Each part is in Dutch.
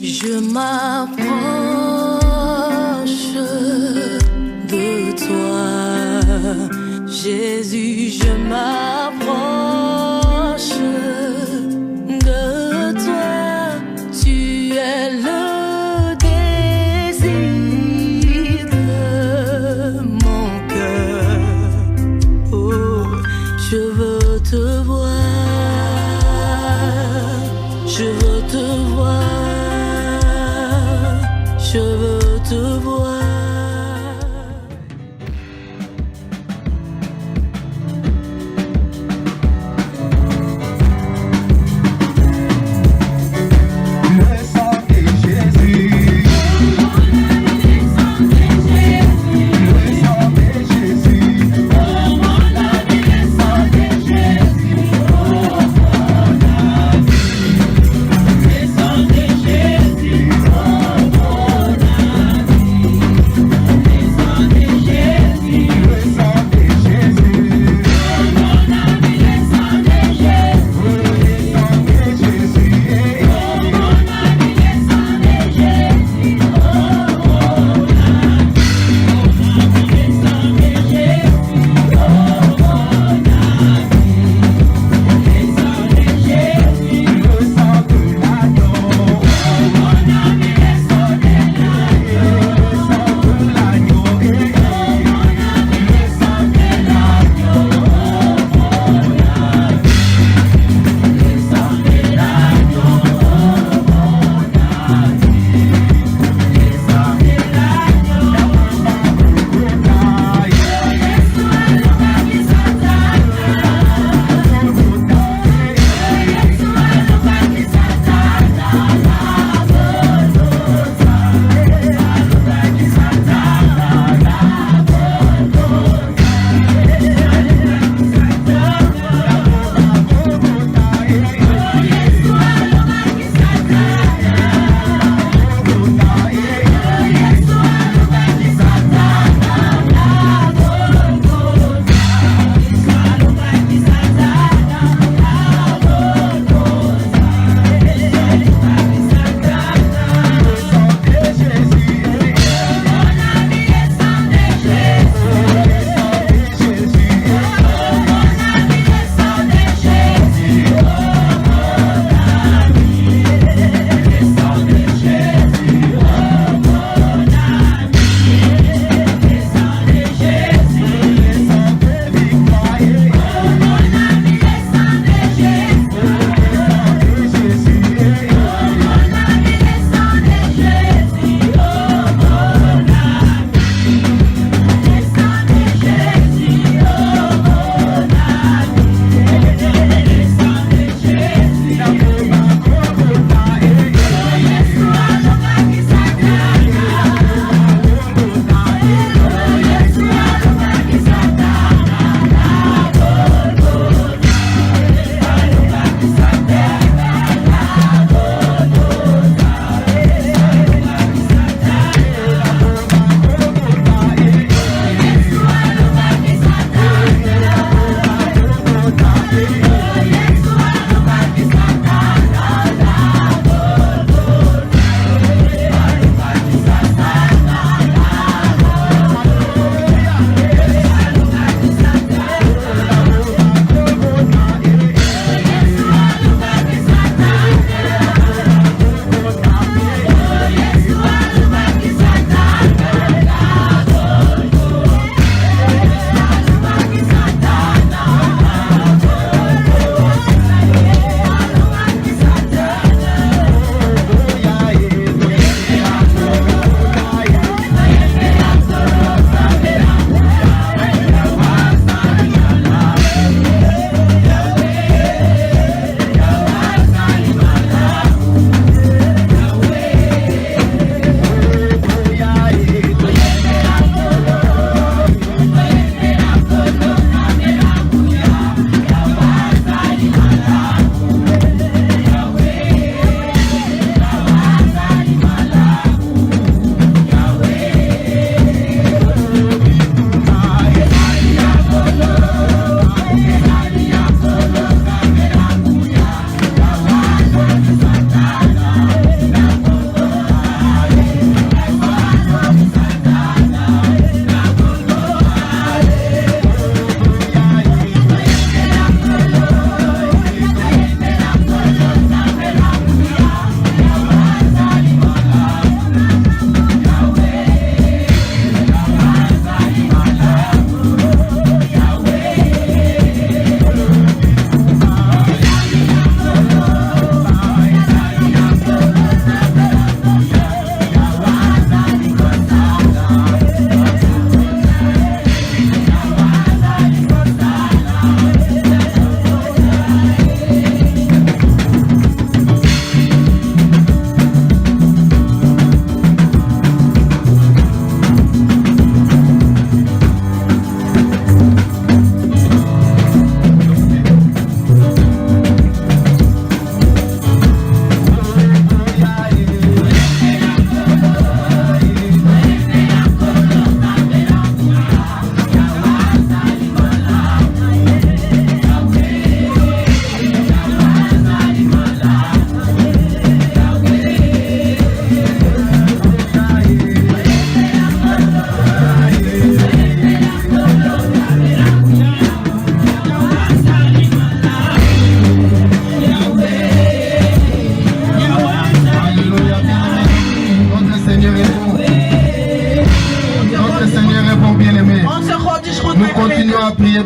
Je m'approche de toi, Jésus, je m'approche de toi. Tu es le désir de mon cœur. Oh, je veux te voir, je veux te voir. Je veux te voir.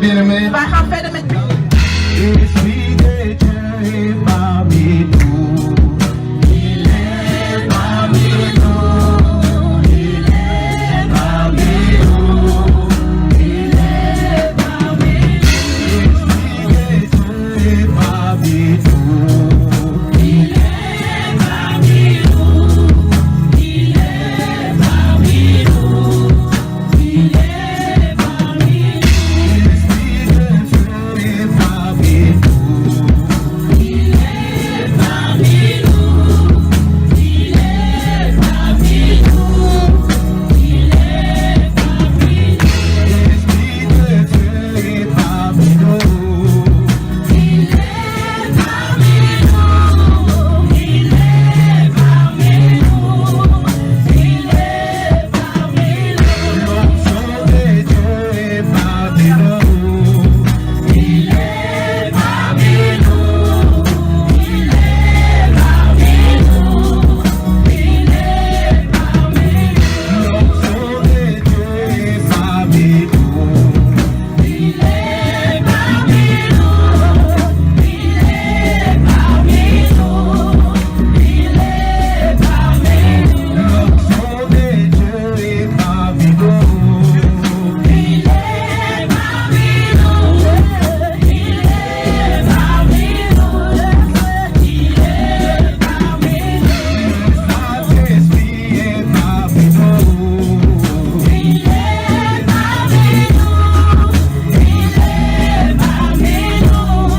verder, bien-aimés. Wij gaan verder met Esprit de Dieu est parmi nous. Il est parmi nous. Il est parmi nous. Il est parmi nous. Esprit de Dieu est parmi nous. Il est parmi nous. Il est parmi nous. Il est parmi nous. Esprit de Dieu est parmi nous. Il est parmi nous. Il est parmi nous. Il est parmi nous. Esprit de Dieu est parmi nous. Il est parmi nous. Il est parmi nous. Il est parmi nous. L'onction de Dieu est parmi nous. Il est parmi nous. Il est parmi nous. Il est parmi nous. L'onction de Dieu est parmi nous. Il est parmi nous. Il est parmi nous. Il est parmi nous. L'onction de Dieu est parmi nous. Il est parmi nous. Il est parmi nous.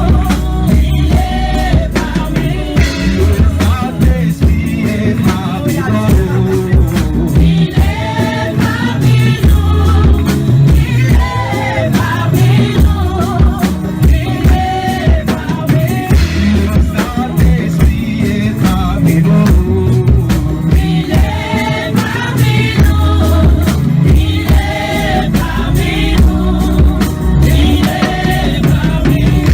Il est parmi nous. Saint-Esprit est parmi nous. Il est parmi nous. Il est parmi nous. Il est parmi nous. Saint-Esprit est parmi nous. Il est parmi nous. Il est parmi nous. Il est parmi nous. Saint-Esprit est parmi nous. Il est parmi nous. Il est parmi nous. Il est parmi nous. Il est parmi nous.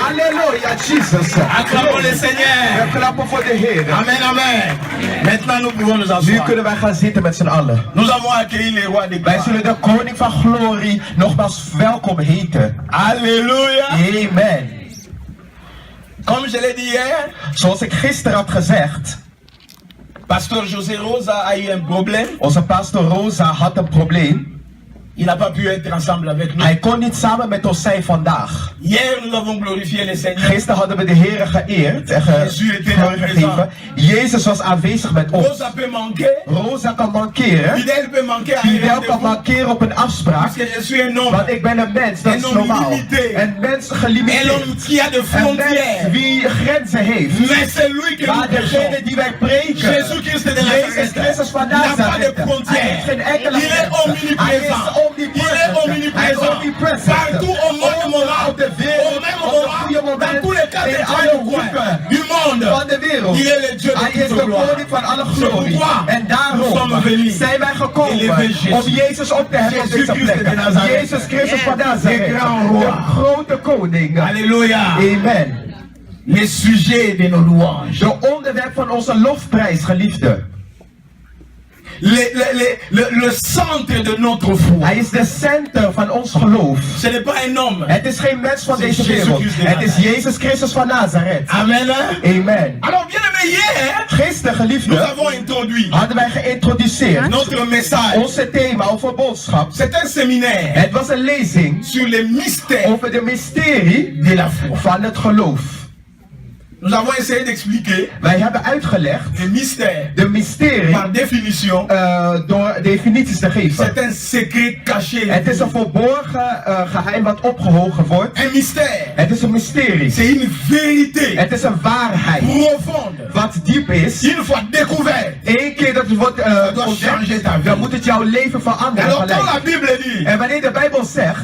Alléluia, Jesus. Acclamons le Seigneur. We klappen voor de Heer. Amen, amen. Maintenant, nous pouvons nous Nu asseoir. kunnen wij gaan zitten met z'n allen. Nous avons accueilli le roi des Wij gloires. zullen de koning van glorie nogmaals welkom heten. Alléluia. Amen. Comme je l'ai dit hier, Zoals ik gisteren had gezegd, Pasteur José Rosa a eu un problème. onze pastor Rosa had een probleem. Il n'a pas pu être ensemble avec nous. Hij kon niet samen met ons zijn vandaag. Hier, nous avons glorifié le Seigneur. Gisteren hadden we de Heer geëerd en glorie gegeven. Jezus was aanwezig met ons. Rosa peut manquer. Rosa kan mankeren. Fidèle peut manquer à un Fidel kan rendez-vous. mankeren op een afspraak. Parce que je suis un homme. Want ik ben een mens, dat Een is homme normaal. limité. Een mens Un gelimiteerd. homme qui a de Een mens frontières. wie grenzen heeft. Mais c'est lui que nous Maar degene prêchons. die wij preken, Jésus-Christ de Jezus Nazareth. Christus van Il n'a pas de Nazareth, hij frontières. heeft geen enkele Il est grenzen. omniprésent. Hij is Il est omnipresent. Hij is omniprésent. omnipresent. Partout au monde moral. Op de wereld, Au même op de goede moment. Dans moment, tous les quatre in coins alle du hoeken monde. van de wereld. Il est le Dieu Hij de is toute de gloire. koning van alle C'est glorie. pourquoi En nous daarom sommes venus zijn wij gekomen élever Jésus. om Jezus op te heffen op Jésus deze Christ plek. de Nazareth. Jezus Christus van Nazareth. Le grand roi. De grote koning. Alléluia. Amen. Les sujets de nos louanges. De onderwerp van onze lofprijs, geliefde. Le centre de notre foi. Hij is de center van ons geloof. Ce n'est pas un homme. Het is geen mens van C'est deze Jésus wereld. Christ de Het is Nazareth. Jezus Christus van Nazareth. Amen. Amen. Alors, bien aimé, hier, Gisteren, nous geliefde, avons introduit hadden wij geïntroduceerd notre message. onze thema over boodschap. C'est un séminaire Het was een lezing sur les mystères over de mysterie de la foi. van het geloof. Nous avons essayé d'expliquer Wij hebben uitgelegd le mystère de mysterie par définition. door definities te geven. C'est un secret caché. Het is een verborgen geheim wat opgehogen wordt. Un mystère. Het is een mysterie. C'est une vérité Het is een waarheid profonde. wat diep is. Une fois découvert, Eén keer dat het wordt doit changer ontdekt, ta vie. dan moet het jouw leven veranderen. Alors quand la Gelijk. Bible dit, En wanneer de Bijbel zegt,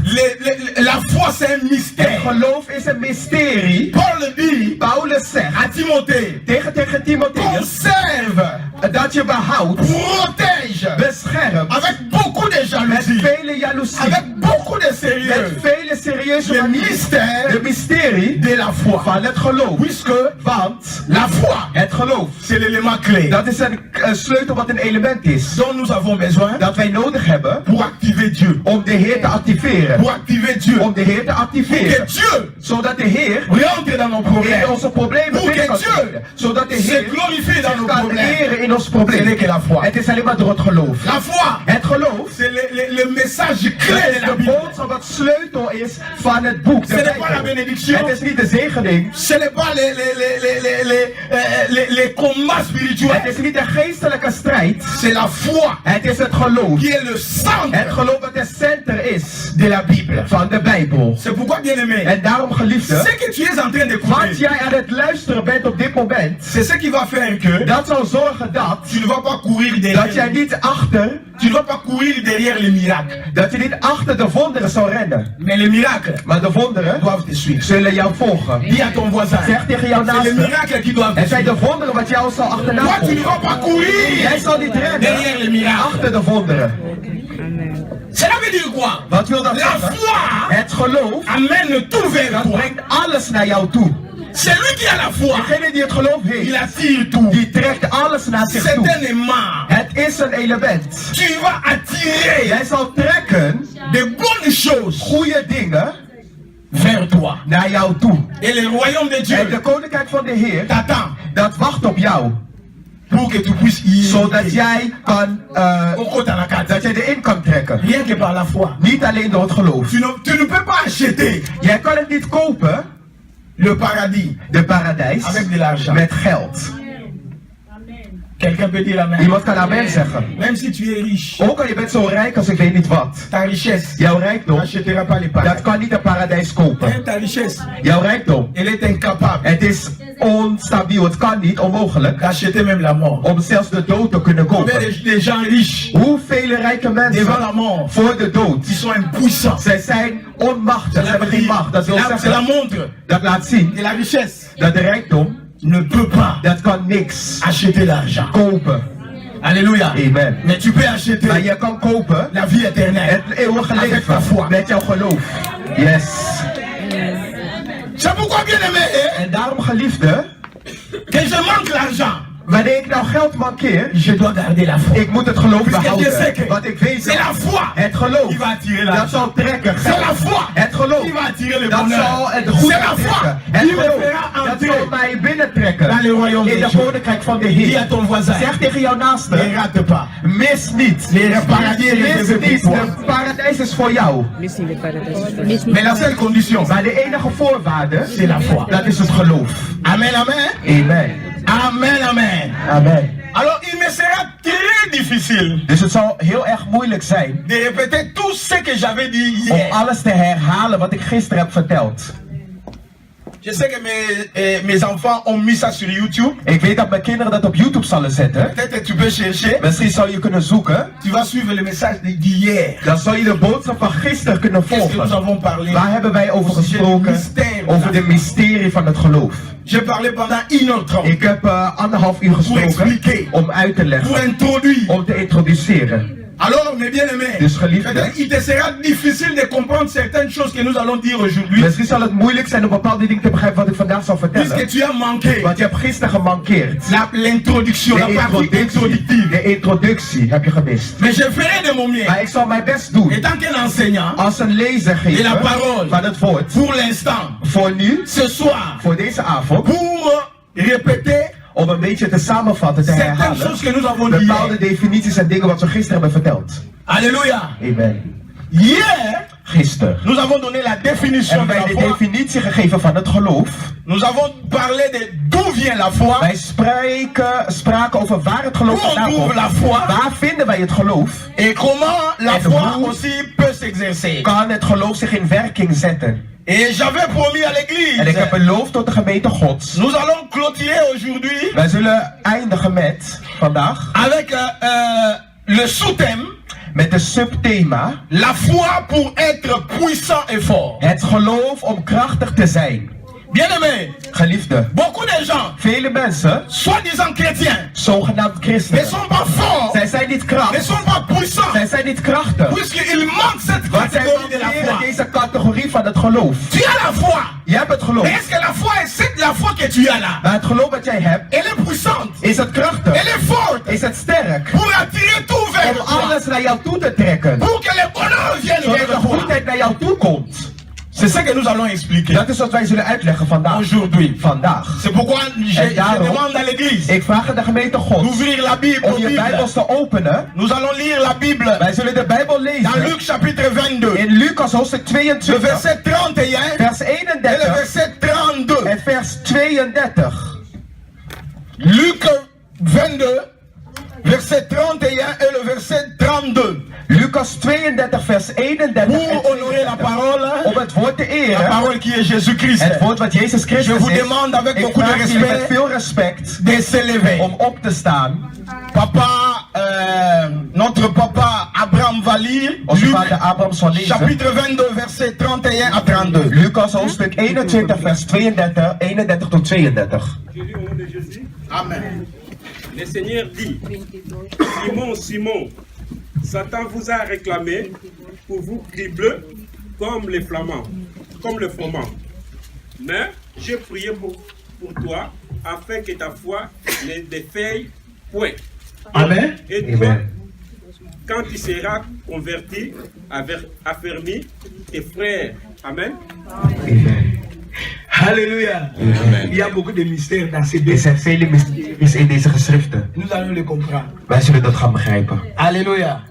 la foi c'est un het mystère. geloof is een mysterie. Paul dit Paulus zegt à Timothée, tegen Timotheus conserve, dat je behoudt, protège, beschermt, avec beaucoup de met jalousie, vele jaloezie, avec beaucoup de met sérieux, vele serieuze le manier, mystère de mysterie de la foi. van het geloof. Puisque Want la foi, het geloof, c'est l'élément clé dat is een sleutel wat een element is. dont nous avons besoin Dat wij nodig hebben pour activer Dieu. om de Heer te activeren. Pour activer Dieu. Om de Heer te Pour que activeren. Dieu Zodat de Heer rentre dans nos in problèmes. onze problemen Pour binnen que kan Dieu treden. Zodat de se Heer glorifie dans zich nos kan problèmes. eren in ons Ce probleem. n'est que la foi. Het is alleen maar door het geloof. La foi, Het geloof, c'est le message clé dat de is la de Bible. boodschap wat sleutel is van het boek. De Ce n'est pas la Bijbel. bénédiction. Het is niet de zegening. Ce n'est pas les combats spirituels. Het is niet de geestelijke strijd. C'est la foi Het is het geloof. qui est le centre Het geloof wat het center is de la Bible. van de Bijbel. C'est pourquoi, bien aimé, En daarom, geliefde, ce que tu es en train wat d'écouter, jij aan het luisteren bent op dit moment, c'est ce qui va faire que dat zal zorgen dat, tu ne vas pas courir dat jij derrière. niet achter, Tu ne vas pas courir derrière les miracles. dat je niet achter de wonderen zal rennen. Mais les miracles Maar de wonderen doivent te suivre. zullen jou volgen. Dis à ton voisin, Zeg tegen jouw c'est les naaste, miracles qui doivent te het zijn suivre. de wonderen wat jou zal achterna Toi, tu ne volgen. vas pas courir Jij zal niet derrière les rennen miracles. achter de wonderen. Cela veut dire quoi? Wat wil dat La zeggen? foi Het geloof, amène tout vers dat toi. brengt alles naar jou toe. Celui qui a la foi, Degene die het geloof il heeft, attire tout. die trekt alles naar zich C'est toe. un aimant. Het is een element. Tu vas attirer Jij zal trekken de bonnes choses goede dingen vers toi. naar jou toe. Et le royaume de En Dieu de koninkrijk van de Heer, t'attend dat wacht op jou. pour que tu puisses y Zodat jij kan, dat jij erin kan trekken. Rien que par la foi. Niet alleen door het geloof. Tu ne peux pas acheter Jij kan het niet kopen, le paradis de paradijs, avec de l'argent. met geld. Quelqu'un peut dire amen. Iemand kan amen zeggen. Même si tu es riche, Ook al je bent zo rijk als ik weet niet wat. ta richesse Jouw rijkdom, n'achètera pas les dat paradis. kan niet een paradijs kopen. Ta richesse, Jouw rijkdom, elle est incapable het is onstabiel, het kan niet, onmogelijk, d'acheter même la mort. om zelfs de dood te kunnen Combien kopen. de gens riches Hoeveel rijke devant mensen la mort, voor de dood, qui sont impuissants. zij zijn onmachtig, ze hebben geen macht. Dat wil Cela zeggen, montre dat laat zien que la richesse dat de rijkdom, ne peut pas dat kan niks acheter l'argent. kopen. Alléluia. Amen. Mais tu peux acheter Maar je kan kopen la vie éternelle. het eeuwige Avec ta leven foi. met jouw geloof. Yes. C'est pourquoi, bien aimé, En daarom, geliefde, que je manque l'argent, wanneer ik nou geld mankeer, je dois garder la foi. ik moet het geloof Puisque je sais behouden. que Want ik weet c'est la foi het geloof, qui va attirer dat l'argent. zal trekken. C'est la foi Het geloof, qui va attirer le dat bonheur. zal het goede C'est la foi trekken. Het qui me geloof, fera dat entrer zal mij binnentrekken dans le royaume in de de Dieu. koninkrijk van de Dis à Heer. ton voisin, Zeg tegen jouw ne naaste, rate pas. mis niet. Le paradis est Mis réservé niet, pour toi. de paradijs is voor jou. Mais la seule condition, Maar de enige voorwaarde, c'est la foi. dat is het geloof. Amen, amen. Amen. Amen, amen. Amen. Alors, il me sera très difficile Dus het zal heel erg moeilijk zijn de répéter tout ce que j'avais dit om hier. alles te herhalen wat ik gisteren heb verteld. Je sais que mes enfants ont mis ça sur YouTube. Ik weet dat mijn kinderen dat op YouTube zullen zetten. Peut-être tu peux chercher. Misschien zou je kunnen zoeken. Tu vas suivre le message d'hier. Dan zou je de boodschap van gisteren kunnen Qu'est-ce que nous volgen. avons parlé? Waar hebben wij over gesproken? Over de mysterie van het geloof. J'ai parlé pendant 1h30 Ik heb 1,5 uur gesproken om uit te pour leggen, introduire. om te introduceren. Alors, mes bien-aimés, Dus geliefde, peut-être il te sera difficile de comprendre certaines choses que nous allons dire aujourd'hui. misschien zal het moeilijk zijn om bepaalde dingen te begrijpen wat ik vandaag zal Puisque vertellen. tu as manqué Want je hebt gisteren gemankeerd. l'introduction, la De partie introductie, introductive. de introductie heb je gemist. Mais je ferai de mon mieux, Maar ik zal mijn best doen étant qu'un enseignant, als een lezer de la geven parole, van het woord. pour l'instant, Voor nu, ce soir, voor deze avond, pour répéter om een beetje te samenvatten, te certaines herhalen, choses que nous avons dit bepaalde hier. definities en dingen wat we gisteren hebben verteld. Alléluia. Amen. Hier, gisteren nous avons donné la définition hebben de wij la de foi. definitie gegeven van het geloof. Nous avons parlé de d'où vient la foi. Wij spraken over waar het geloof Où on vandaan trouve komt. la foi. Waar vinden wij het geloof? Et comment la En foi hoe aussi peut s'exercer. kan het geloof zich in werking zetten? Et j'avais promis à En ik l'église. heb beloofd tot de gemeente Gods. Nous allons clôturer aujourd'hui Wij zullen eindigen met vandaag avec le sous-thème met de subthema la foi pour être puissant et fort. het geloof om krachtig te zijn. Bien-aimés, Geliefde, beaucoup de gens, vele mensen, soi-disant chrétiens, zogenaamd ne christenen, sont pas forts, zij zijn niet ne krachtig, sont pas puissants, zij zijn niet krachtig. puisqu'ils manquent cette Want zij catégorie de la mankeren foi. deze categorie van het geloof. Tu as la foi. Je hebt het Mais geloof, est-ce que la foi est cette la foi que tu as là? maar het geloof dat jij hebt, Elle est puissante, is het krachtig, elle est forte is het sterk, pour attirer tout vers om toi, alles naar jou toe te trekken, pour que le bonheur vienne zodat vers de toi. goedheid naar jou toe komt. C'est ce que nous allons expliquer Dat is wat wij zullen uitleggen vandaag. aujourd'hui. Vandaag. C'est pourquoi je daarom- demande à l'église Ik vraag aan de gemeente Gods d'ouvrir la Bible. om je Bijbels te openen. Nous allons lire la Bible Wij zullen de Bijbel dans lezen Luc chapitre 22, in Lucas hoofdstuk le 22, verset 31 vers et le 31 verset 32. en vers 32. Luc 22, verset 31 et le verset 32. Lucas 32, vers 31 en Pour honorer la 32. parole, Om het woord te la eren, parole qui est Jésus-Christ. het woord wat Jezus Je Christus vous is. demande avec Ik beaucoup de vraag jullie met respect veel respect de s'élever. om op te staan. Papa, notre papa Abraham va lire Onze Luc vader Abraham zal lezen. chapitre 22, verset 31 à 32. Lucas hoofdstuk 21, vers 32, 31 tot 32. Jésus, au nom de Jésus, Amen. le Seigneur dit, Simon, Simon, Satan vous a réclamé pour vous cribler comme les flamands, comme le froment. Mais j'ai prié pour toi afin que ta foi ne défaille point. Amen. Et toi, Amen. quand tu seras converti, affermis tes frères. Amen. Amen. Alléluia. Il y a beaucoup de mystères dans ces deux. Er zijn vele mysteries in deze geschriften. Nous allons les comprendre. Wij zullen dat gaan begrijpen. Alléluia.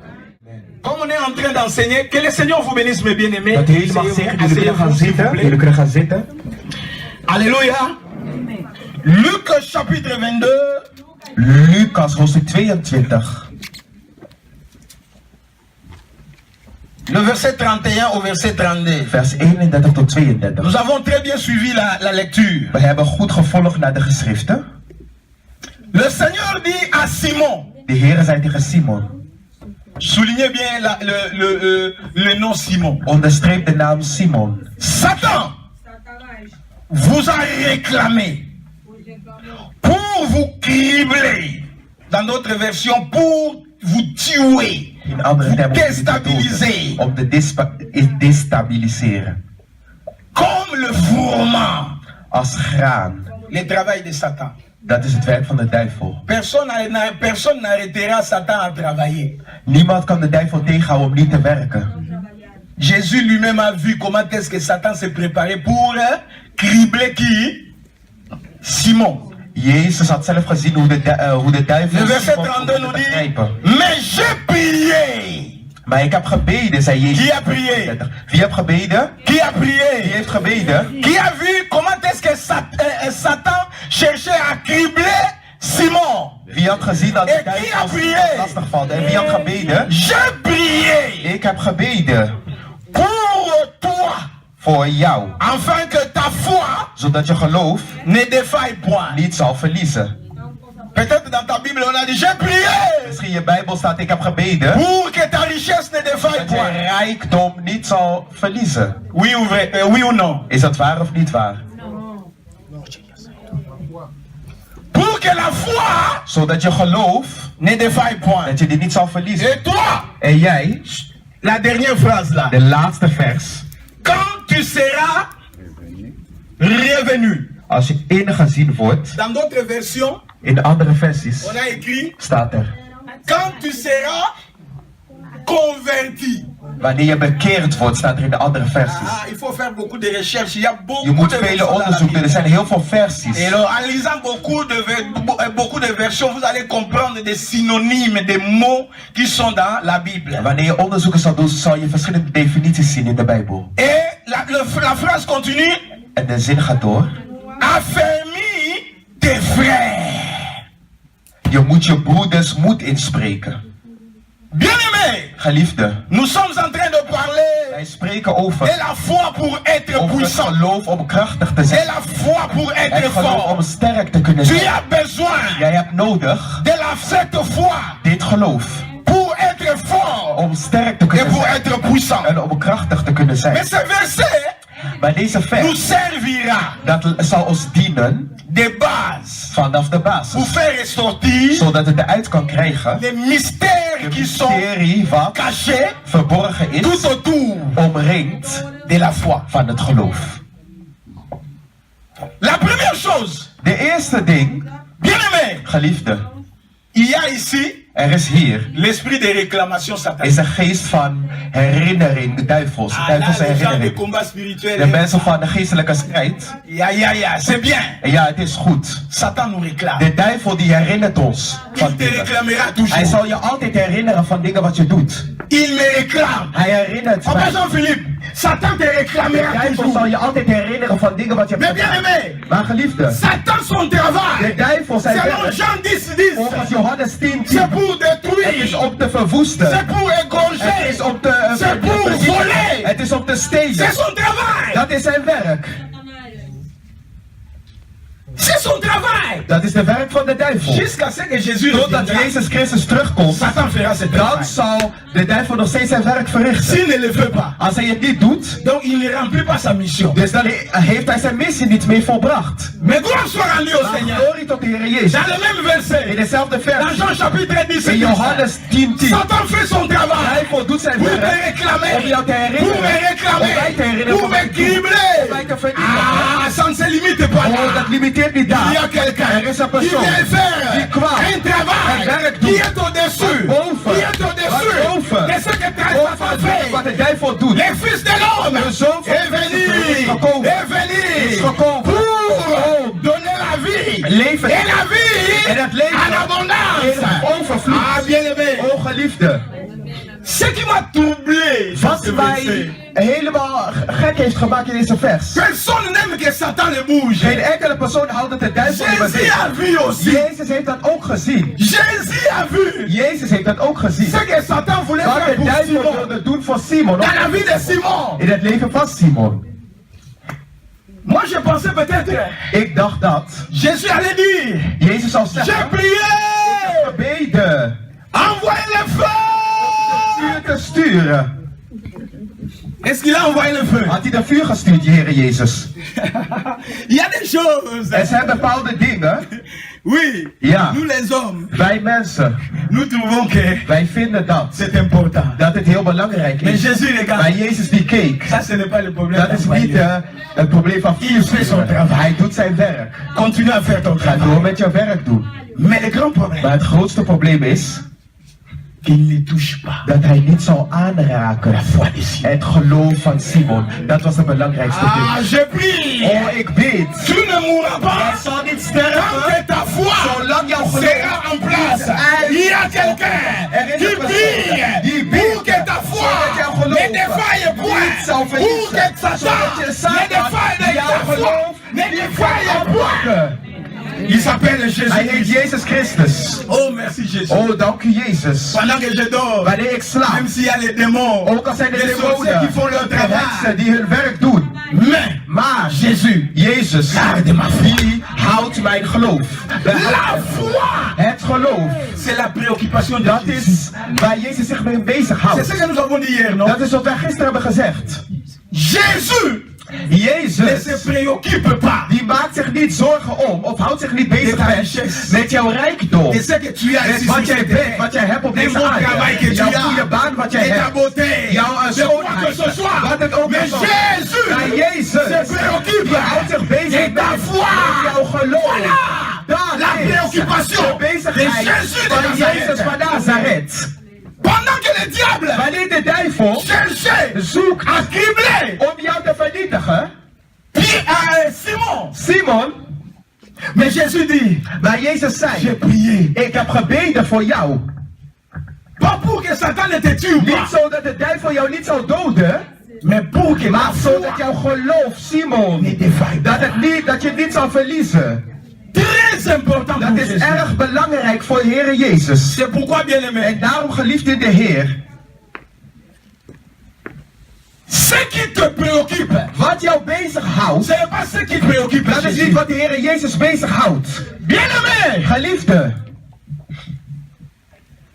Comme on est en train d'enseigner, que le Seigneur vous bénisse, mes bien-aimés. Dat jullie mag zeggen, jullie kunnen gaan Asseyez-vous, s'il vous zitten. plaît. Jullie kunnen gaan zitten. Alléluia. Luc chapitre 22, Lucas hoofdstuk 22. le verset 31 au verset 32. Vers 31 tot 32. Nous avons très bien suivi la lecture. We hebben goed gevolgd naar de geschriften. Le Seigneur dit à Simon, De Heer zei tegen Simon. soulignez bien le nom Simon. Onderstreep de naam Simon. Satan vous a réclamé pour vous cribler. Dans d'autres versions, pour vous tuer. In andere termen Destabiliser. om te destabiliseren. Comme le fourment. Als graan. Le travail de Satan. Dat is het werk van de duivel. Personne n'arrêtera Satan à travailler. Niemand kan de duivel tegenhouden om niet te werken. Jésus lui-même a vu comment est-ce que Satan s'est préparé pour cribler qui? Simon. Jezus had zelf gezien hoe de duivel Le verset Simon 32 nous probeerde te dit, grijpen. mais j'ai prié. Maar ik heb gebeden, zei Jezus. Qui a prié? Wie heeft gebeden? Qui a Wie prié? heeft gebeden? Qui a vu comment est-ce que Satan cherchait à cribler Simon? Wie had gezien dat de En wie had duivel prié? lastig valt? En wie had gebeden? J'ai prié Ik heb gebeden pour toi, voor jou. afin que ta foi Zodat je geloof ne défaille point. niet zal verliezen. Peut-être dans ta Bible on a dit j'ai prié Misschien in je Bijbel staat ik heb gebeden. pour que ta richesse ne défaille Dat je point. rijkdom niet zal verliezen. Oui ou non? Is dat waar of niet waar? Pour que la foi Zodat je geloof ne défaille point. dat je die niet zal verliezen. Et toi, En jij, la dernière phrase là. de laatste vers. Quand tu seras revenu. Als je ingezien wordt, Dans d'autres versions, in de andere versies on a écrit staat er. quand tu seras converti. Wanneer je bekeerd wordt, staat er in de andere versies. Ah, il faut faire beaucoup de recherches. Il y a Je beaucoup moet de vele versions dans la onderzoeken, er Bible. zijn heel veel versies. Et alors, en lisant beaucoup de versions, vous allez comprendre des synonymes, des mots qui sont dans la Bible. Wanneer je onderzoeken zal doen, zal je verschillende definities zien in de Bijbel. Et la phrase continue. En de zin gaat door. Affermis tes frères. Je moet je broeders moed inspreken. Bien-aimés, Geliefde, nous sommes en train de parler wij spreken over de la foi pour être het puissant. geloof om krachtig te De zijn. la foi pour Het être geloof fort. om sterk te kunnen Tu zijn. as besoin Jij hebt nodig de cette foi dit geloof pour être fort om sterk te et kunnen pour zijn. être puissant. En om krachtig te kunnen zijn. Mais ce verset Maar deze nous vers, servira dat zal ons dienen de base vanaf de pour basis. faire ressortir Zodat het eruit kan krijgen les mystères de qui sont mysterie wat cachés verborgen is, tout autour omringd de la foi. van het geloof. La première chose, De eerste ding, bien-aimé, geliefde, il y a ici er is hier l'esprit de réclamation satanique. is een geest van herinnering, de duivels, Ah, là, duivelse les gens de herinnering. combat spirituel. De mensen van de geestelijke strijd. Ya, c'est bien. En ja, het is goed. Satan nous réclame. De duivel die herinnert ons van Il te dingen. réclamera Hij toujours. zal je altijd herinneren van dingen wat je doet. Il me réclame. Hij herinnert Oh, mij. Jean-Philippe, Satan te De réclamera duivel zal toujours. je altijd herinneren van dingen wat je Mais hebt bien gedaan. aimé, Maar geliefde, Satan son travail, de duivel zijn selon werk, Jean 10:10, volgens Johannes 10, c'est pour het détruire, is om te verwoesten. c'est pour Het égorger, is om te c'est pour voler. Het is om te C'est stelen. son travail. Dat is zijn werk. C'est son travail. Dat is de werk van de duivel. Jusqu'à ce que Jésus Totdat reviendra, Jezus Christus terugkomt, Satan fera ce dan travail. zal de duivel nog steeds zijn werk verrichten. S'il ne le fait pas, Als hij het niet doet, donc il ne remplit pas sa mission. dus dan heeft hij zijn missie niet meer volbracht. Mais gloire soit rendue au Maar Seigneur. glorie tot de Heer Jezus. Dans le même In verset, dezelfde dans vers, Jean chapitre 10, in Johannes 10:10. Satan fait son De travail duivel doet zijn pour me werk réclamer, om jou te pour herinneren. me Om mij te réclamer, herinneren pour van me wat je doet. Om cribler. mij te vernietigen. Ah, ça ne se limite pas Oh, là. dat limiteert niet Il y a daar. quelqu'un Er is een qui persoon vient faire die kwam un het travail werk qui doet. est au-dessus, Boven. qui est au-dessus Wat boven. de ce que Boven Satan het fait. wat de duivel doet. Les fils de l'homme De zoon van est de venu, is gekomen. est venu Is gekomen. pour donner la vie Leven. et la vie En het leven. en abondance. In overvloed. Ah, bien aimé. O geliefde, Ce qui m'a troublé, wat ce verset. mij helemaal gek heeft gemaakt in deze vers. Personne n'aime que Satan le bouge. Geen enkele persoon houdt het de duivel in Jésus bezit. a vu aussi. Jezus heeft dat ook gezien. Jésus a vu Jezus heeft dat ook gezien. ce que Satan voulait Wat faire de pour duivel Simon. wilde doen voor Simon. Dans la vie de Simon. In het leven van Simon. Moi, je pensais peut-être, Ik dacht dat Jésus allait dire, Jezus zal j'ai zeggen, prié, gebeden, envoyez le feu. vuur te sturen. Est-ce qu'il a envoyé le feu? Had hij de vuur gestuurd, die Heer Jezus? Il y a des choses. Er zijn bepaalde dingen, Oui, Ja. nous les hommes, wij mensen, nous trouvons que wij vinden dat c'est important. het heel belangrijk Mais is. Jésus regarde, Maar Jezus die keek, ça ce n'est pas le problème. dat is niet het probleem van vuur sturen. Hij doet zijn werk. Continue à faire ton Ga door travail. met jouw werk doen. Mais le grand problème, Maar het grootste probleem is qu'il ne touche pas dat hij niet zal aanraken. la foi de Simon. Het geloof van Simon, dat was het belangrijkste Ah, ding. je prie. Oh, ik bid. Tu ne mourras Hij pas. zal niet Tant sterven, que ta foi zolang jouw geloof sera en place. Il y a quelqu'un qui prie pour que ta foi ne défaille point. Pour que Satan ne défaille de ta foi. Ne défaille point. Il s'appelle Hij heet Jésus. Jezus Christus. Oh, merci Jésus. Oh, dank u Jezus. Pendant que je dors, Wanneer ik slaap, même s'il y a les démons, ook al zijn er les sorciers demonen, qui font leur de travail, heksen die hun werk doen. Maar Jésus, Jezus, garde ma foi. die houdt mijn geloof. La foi, Het geloof, c'est la préoccupation de dat Jésus. is waar Jezus zich mee C'est bezighoudt. ce que nous avons dit hier, non? Dat is wat wij gisteren hebben gezegd. Jésus ne Jezus, se préoccupe pas die maakt zich niet zorgen om, of houdt zich niet bezig ta met, richesse. met jouw rijkdom. de ce que tu as Met ici wat sur jij cette bent, terre. wat jij hebt op Des deze bons travail que aarde. tu Jouw goede as. baan wat jij Et ta hebt. beauté. Jouw De quoi que schoonheid. ce soit. Wat het ook Mais is. Jésus Maar Jezus, se préoccupe die houdt zich bezig de ta met foi. jouw geloof. Dat La is préoccupation de bezigheid de Jésus de van Nazareth. Jezus van Nazareth. Pendant Pendant que le diable Wanneer de duivel cherchait zoekt à cribler om jou te vernietigen, Simon. Simon, Mais Jésus dit, maar Jezus j'ai zei, prié. ik heb gebeden voor jou. Pas pour que Satan ne te tue Niet pas, zodat de duivel jou niet zou doden, mais pour que maar ta zodat foi jouw geloof, Simon, ne défaille dat, pas. dat je het niet zal verliezen. Très important Dat pour is Jésus. erg belangrijk voor Heere Jezus. C'est pourquoi, bien-aimé, En daarom, geliefd in de Heer, ce qui te préoccupe, wat jou bezighoudt, ce n'est pas ce qui préoccupe dat is Jésus. niet wat de Heere Jezus bezighoudt. Bien-aimé, Geliefde,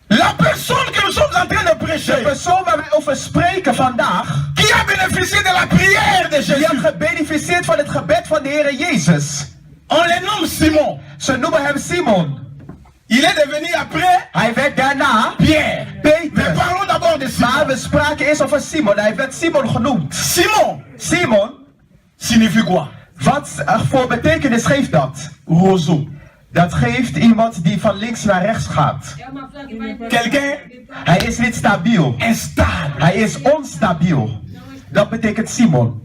la personne que nous sommes en train de de prêcher, persoon waar wij over spreken vandaag, qui a bénéficié de la prière de die Jésus, heeft gebeneficeerd van het gebed van de Heere Jezus. on le nomme Simon. Ze noemen hem Simon. Il est devenu après Hij werd daarna Pierre. Mais Peter. parlons d'abord de Maar Simon. we spraken eerst over Simon. Hij werd Simon genoemd. Simon Simon, signifie quoi? wat voor betekenis geeft dat? Roseau. Dat geeft iemand die van links naar rechts gaat. Quelqu'un Hij is niet stabiel. instable. Hij is onstabiel. Dat betekent Simon.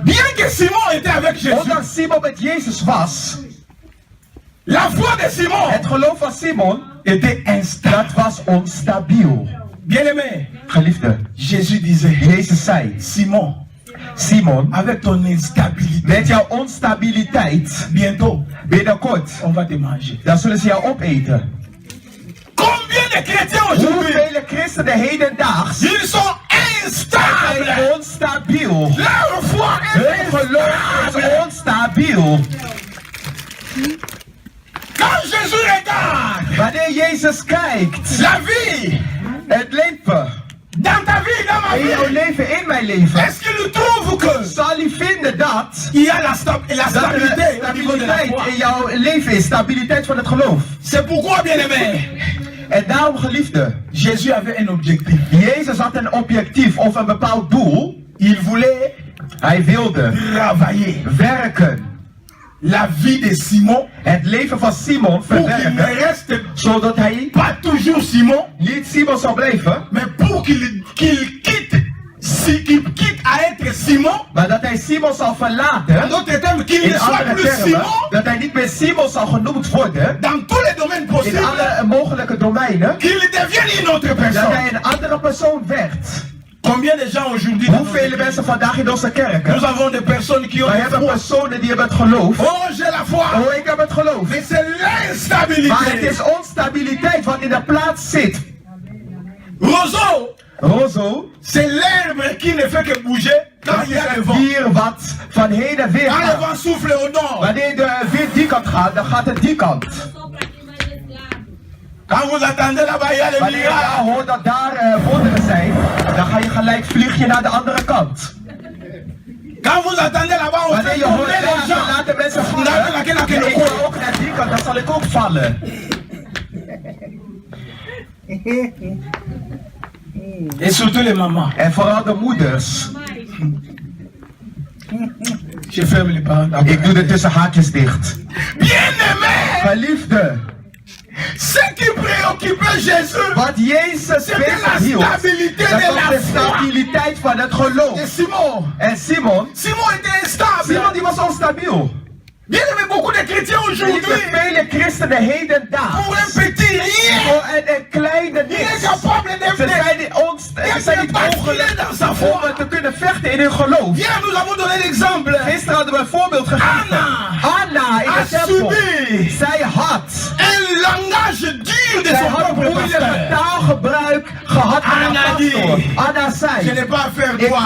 Bien que Simon était avec Jésus, Ondanks Simon met Jezus was, la foi de Simon het geloof van Simon, était instable. dat was onstabiel. Bien-aimé, Geliefde, Jésus disait, Jezus zei, Simon, Simon, avec ton instabilité, met jouw onstabiliteit, bientôt, binnenkort, on va te manger. dan zullen ze jou opeten. Combien de chrétiens aujourd'hui, Hoeveel christenen hedendaags ils sont instables. zijn onstabiel? Leur foi Hun est geloof instable. is onstabiel. Quand Jésus regarde Wanneer Jezus kijkt, la vie, het leven, dans ta vie, dans ma in jouw vie, leven, in mijn leven, est-ce qu'il trouve que zal hij vinden dat il y a la dat er stabilité au niveau de la stabiliteit foi? in jouw leven is, stabiliteit van het geloof. C'est pourquoi, bien-aimé, En daarom, geliefde, Jésus avait un objectif. Jezus had een objectief of een bepaald doel. Il voulait Hij wilde travailler werken, la vie de Simon het leven van Simon pour qu'il ne verwerken, reste zodat hij pas toujours Simon, niet Simon zou blijven, mais pour qu'il quitte, qu'il quitte à être Simon, maar dat hij Simon zou en verlaten. d'autres termes, qu'il In ne soit andere plus termen, Simon dat hij niet meer Simon zal genoemd worden, dans tous les domaines in possibles, alle mogelijke domeinen, qu'il devienne une autre dat personne. hij een andere persoon werd. Combien de gens aujourd'hui dans notre Hoeveel église, mensen vandaag in onze kerken, nous avons des personnes qui ont wij des hebben foi. personen die hebben het geloof. Oh, j'ai la foi. Oh, ik heb het geloof. Mais c'est Maar het l'instabilité. is onstabiliteit wat in de plaats zit. Roseau, Rozo, c'est l'herbe qui ne fait que bouger quand dat il is y a le een vent. dier wat van heen en weer Quand le gaat. vent souffle au nord, Wanneer de wind die kant gaat, dan gaat het die kant. quand vous attendez là-bas, il y a les Wanneer je mirages. hoort dat daar wonderen zijn, dan ga je gelijk vlieg je naar de andere kant. Quand vous attendez là-bas, on Wanneer fait je hoort tomber les dat gens. laten mensen vallen, Laat ik ga ook naar die kant, dan zal ik ook vallen. Et surtout les mamans. En vooral de moeders. Je ferme les paroles. Ik doe de tussen haakjes dicht. Bien-aimé, Geliefde, ce qui préoccupait Jésus, wat Jezus c'était la bezighield, stabilité dat de was la de foi. stabiliteit van het geloof. Et Simon, En Simon, Simon était instable. Simon die was onstabiel. Bien-aimé, beaucoup de chrétiens aujourd'hui, Lieve vele christenen hedendaags, pour un petit rien, voor een kleine il est niks, capable ze de zijn niet, ze zijn niet ongelukkig dans sa om foi. te kunnen vechten in hun geloof. Hier, nous avons donné l'exemple. Gisteren hadden we een voorbeeld gegeven. Anna in a de tempel. subi Zij had un langage dur de Zij son had propre moeilijke pasteur. taalgebruik gehad van Anna haar die, pastor. Anna Je zei, n'ai pas affaire ik toi.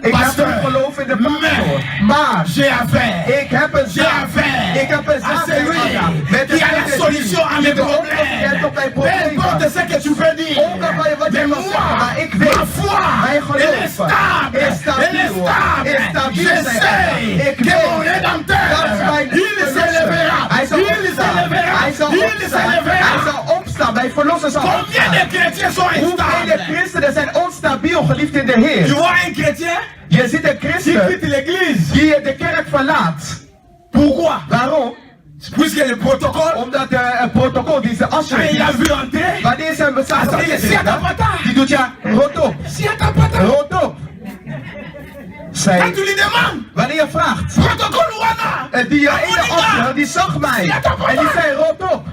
heb pasteur. een geloof in de pastor. Maar J'ai affaire. ik heb een J'ai zaak. affaire Ik heb een à zaak met celui Anna. Met qui a la solution à mes de oplossing op mijn problèmes. Peu importe problemen. ce que tu peux dire. Ook al kan je wat je Mais wil zeggen, maar moi, ik weet, ma foi, mijn elle est geloof stable. is stabiel. Elle est stable. Is stabiel, Je zei sais Anna. Ik que mon weet rédempteur, dat mijn il s'élèvera. Hij zal Il opstaan. s'élèvera. Hij zal Il opstaan. Hij s'élèvera. zal opstaan. Bij verlossen zal Combien opstaan. de chrétiens sont Hoeveel instables? christenen zijn onstabiel, geliefd in de Tu Heer? vois un chrétien Je ziet een qui christen quitte l'église. die de kerk verlaat. Pourquoi? Waarom? Puisque le protocole, Omdat het protocol die ze quand il a afspreekt. vu entrer, Wanneer ze hem zagen dat is Siatapata. die doet ja, rot op. Siatapata. Rot op. Quand Zij, tu lui demandes, wanneer je vraagt. protocole Wana, Die ene offer, die zag mij. En die zei rot op.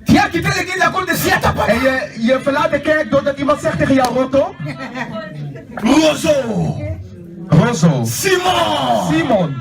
tu as quitté l'église à cause de Siatapata. En je verlaat de kerk doordat iemand zegt tegen jou rot op. Rosso, Rozo. Simon. Simon.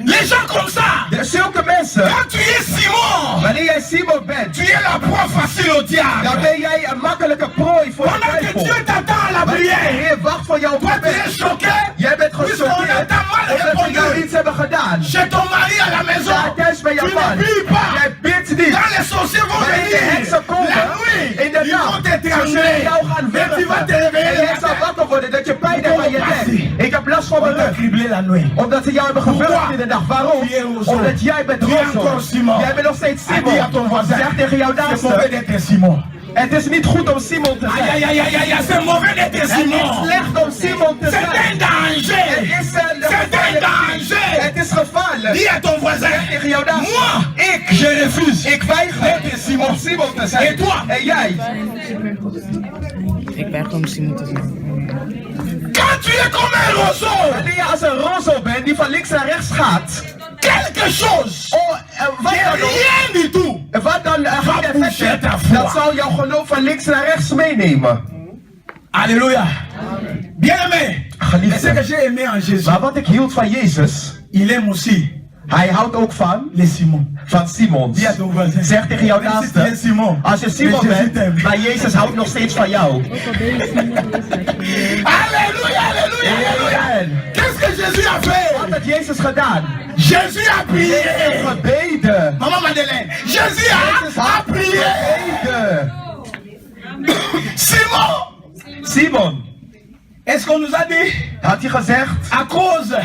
Les gens comme ça, Zulke mensen. quand tu es Simon, Wanneer jij Simon bent. tu es la proie facile au Dan diable. ben jij een makkelijke prooi voor de Pendant que duivel. Dieu t'attend à la Wanneer de prière, Heer wacht voor jou op toi tu gebed. es choqué. Jij bent Puisqu'on gechoqueerd. a ta mal Omdat ze jou répondu. iets hebben gedaan. Chez ton mari à la maison, Daar thuis bij tu jouw ne man. pries pas. Jij bidt niet. Quand les sorciers vont Wanneer de venir, heksen komen, la nuit, in de ils vont nacht, t'étrangler. zullen jou gaan Mais tu vas te wurgen. En réveiller jij zal wakker worden dat je pijn hebt aan je nek. Ik heb last van On mijn t'a rug. criblé la nuit. Omdat ze jou hebben gewurgd in de nacht. Waarom? Tu es Rozo. Omdat jij bent Tu es Rozo. encore Simon. Jij bent nog steeds Dis à Simon. ton voisin, Zeg tegen jouw c'est mauvais naaste. d'être Simon. Het is niet goed om Simon te Aïe, zijn. aïe, aïe, aïe, aïe, c'est mauvais d'être Het is Simon. slecht om Simon te C'est un zijn. Het danger. is een C'est un gevaarlijk. danger. Het is gevaarlijk. Dis à ton voisin, Tegen jouw naaste. moi, je refuse. Ik weiger om Simon te zijn. En toi? En jij? Ik ben gewoon Simon te zijn. Quand tu es comme un roseau, Wanneer je als een rozo bent die van links naar rechts gaat. quelque chose, Wat dan ook? rien du tout, Wat dan Va geen boucher effect ta heeft, foi. dat zal jouw geloof van links naar rechts meenemen. Alléluia. Bien-aimé, Geliefde. et ce que j'ai aimé en Jésus, Maar wat ik hield van Jezus, il aime aussi hij houdt ook van les Simons. Simons. Dis à ton voisin, Zeg tegen jouw même si tu es naaste, Simon, als je Simon mais Jésus bent, t'aime. maar Jezus houdt nog steeds van jou. Alléluia, alléluia, alléluia. Amen. Qu'est-ce que Jésus a fait? Wat heeft Jezus gedaan? Jésus a prié. Gebeden. Maman Madeleine, Jésus Jezus a had prié. gebeden. Simon, Simon, est-ce qu'on nous a dit, had hij gezegd, à cause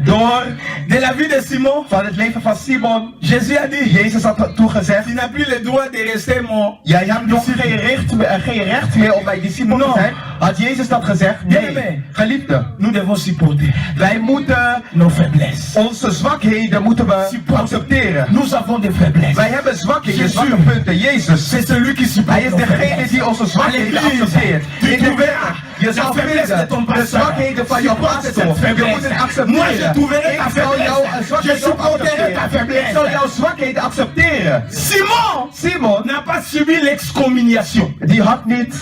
door de la vie de Simon, van het leven van Simon, Jésus a dit, Jezus had toegezegd, tu n'as plus le droit de rester mon. jij hebt nog geen recht meer om mijn discipel te zijn. Had Jezus dat gezegd? Nee. Nee. Geliefde, Nous devons supporter wij moeten nos faiblesses. onze zwakheden moeten we accepteren. Nous avons des faiblesses. Wij hebben zwakheden, Jezus. zwakke punten. Jezus, C'est celui qui supporte hij is nos degene faiblesses. die onze zwakheden Allez, accepteert. tu In de trouveras werk, je zal la faiblesse de vinden ton de pasteur. zwakheden van jouw Supporte pastor. cette Je faiblesse. moet het Moi, accepteren. je trouverai ta Ik zal faiblesse. jouw Je zwakheden ook supporterai ta accepteren. faiblesse. Ik zal jouw zwakheden accepteren. Simon Simon, n'a pas subi l'excommunication. die had niet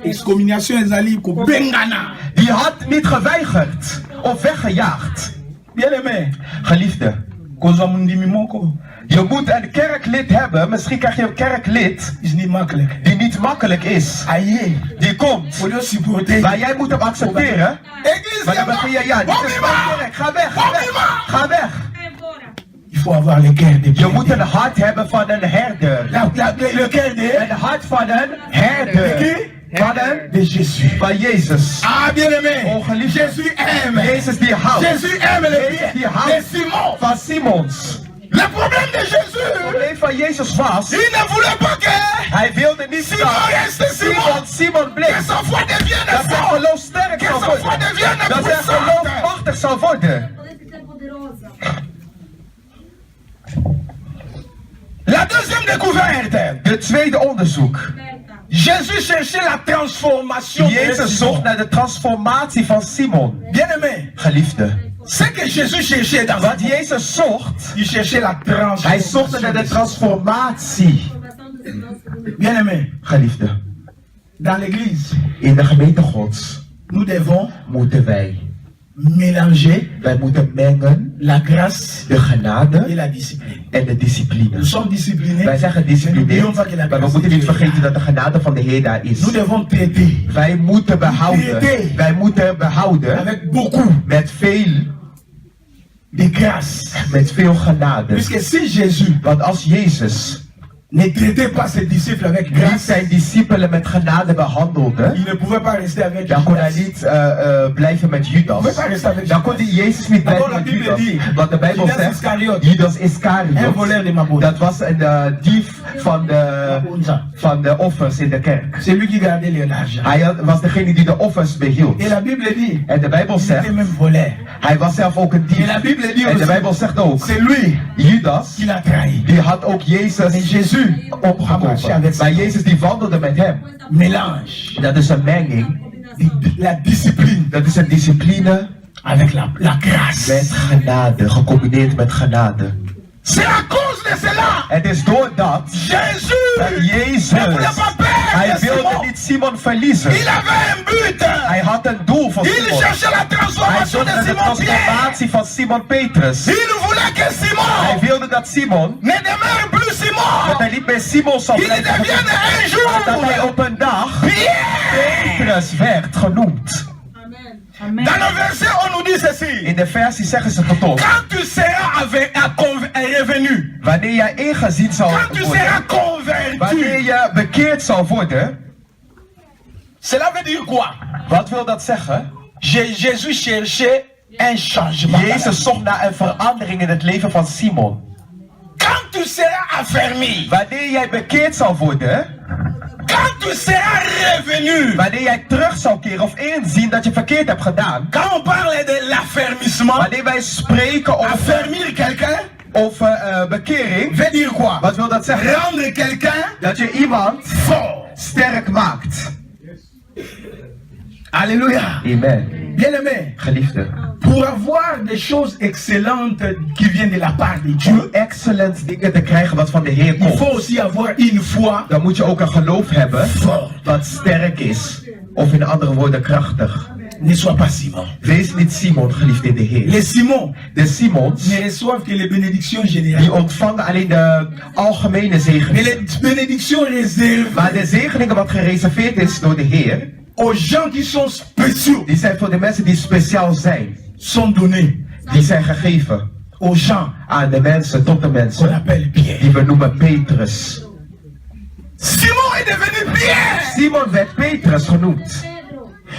Excommunication ezali ko bengana. Die had niet geweigerd of weggejaagd. Bien-aimé, Geliefde, kozwa mundimi moko je moet een kerklid hebben, misschien krijg je een kerklid is niet makkelijk. die niet makkelijk is. Aye, Die komt, faut le supporter. maar jij moet hem accepteren. Église, Maar dan begin je, ja, dit is mijn kerk, ga weg, ga weg, ga weg. il faut avoir le cœur de Je Dieu. moet een hart hebben van een herder. Le cœur de Een hart van een herder. Van een Jésus. van Jezus. Ah, bien-aimé, Oh, geliefde. Jésus aime. Jezus die houdt Jésus aime les Jezus die de houdt Simon. van Simons. Le problème de Het Jésus, probleem van Jezus was, il ne voulait pas que hij wilde niet Simon reste Simon. Simon bleef. Que sa foi devienne Dat zijn forte. geloof sterk zou Que sa foi worden. devienne Dat zijn geloof puissante. machtig zou worden. La deuxième découverte, De tweede onderzoek. Jésus cherchait la transformation de Jezus Simon. zocht naar de transformatie van Simon. Bien-aimé, Geliefde. ce que Jésus cherchait dans Wat Jezus zocht, il cherchait la hij zocht naar de transformation. transformatie. Bien-aimé, Geliefde. dans l'église, In de gemeente Gods nous devons moeten wij moeten mengen la grâce de genade et la discipline. en de discipline. Nous sommes disciplinés. Wij zijn mais n'oublions gedisciplineerd, pas que la maar we grâce moeten de niet Dieu est là. vergeten dat de genade van de Heer daar is. Nous devons traiter Wij moeten behouden, wij moeten behouden avec beaucoup met de grâce. veel genade. Puisque si Jésus Want als Jezus ne traitait pas ses disciples avec niet grâce, zijn discipelen met genade behandelde, il ne pouvait pas rester avec dan kon hij Judas. niet blijven met Il ne pouvait Judas. pas rester avec Dan kon Judas. die Jezus niet blijven D'abord, met la Bible Judas. dit, Want de Bijbel Judas zegt, Iscariot, Judas un Iscariot, voleur de Mabon. dat was een dief van de offers in de kerk. C'est lui qui gardait l'argent. Hij was degene die de offers behield. Et la Bible dit, En de Bijbel il zegt, était même voleur. hij was zelf ook een Et dief. la Bible dit En de aussi, Bijbel zegt ook, c'est lui Judas, qui l'a trahi. die had ook Jezus Et Jésus opgekomen. Maar Jezus die wandelde met hem. mélange Dat is een menging. la discipline Dat is een discipline avec la grâce. met genade, gecombineerd met genade. C'est à cause de cela. Het is doordat dat Jésus Jezus, ne voulait pas hij perdre wilde Simon. niet Simon verliezen. Il avait un but. Hij had een doel voor Il Simon. cherchait la Hij transformation zocht de de Simon Pierre. transformatie van Simon Petrus. Il voulait que Hij Simon wilde dat Simon, ne demeure plus dat Simon. hij niet meer Simon zou Il blijven, devienne un maar dat hij jour op een dag Pierre. Petrus werd genoemd. Dans le verset, on nous dit ceci. In de versie zeggen ze tot ons, Quand tu seras revenu, wanneer jij ingezien zal quand tu worden, seras wanneer converti, je bekeerd zal worden, cela veut dire quoi? wat wil dat zeggen? Jésus cherchait un changement. Jezus zocht naar een verandering in het leven van Simon. Quand tu seras affermi, Wanneer jij bekeerd zal worden, quand tu seras revenu, wanneer jij terug zal keren of inzien dat je verkeerd hebt gedaan, quand on parle de l'affermissement, wanneer wij spreken over, affermir quelqu'un bekering, veut dire quoi? wat wil dat zeggen? Rendre quelqu'un Dat je iemand fort. sterk maakt. Alléluia. Amen. Bien-aimé, Geliefde, pour avoir des choses excellentes qui viennent de la part de Dieu, om excellent dingen te krijgen wat van de Heer il faut komt, aussi avoir une foi dan moet je ook een geloof hebben forte. wat sterk is. Of in andere woorden krachtig. Ne sois pas Simon. Wees niet Simon, geliefde in de Heer. Les Simons De Simons, ne reçoivent que les bénédictions die générales. ontvangen alleen de algemene Mais zegeningen. les bénédictions réservées Maar de zegeningen wat gereserveerd is door de Heer, aux gens qui sont spéciaux die zijn voor de mensen die speciaal zijn. sont données Die zijn gegeven aux gens aan de mensen, tot de qu'on mensen, appelle Pierre. die we noemen Petrus. Simon est devenu Pierre. Simon werd Petrus genoemd.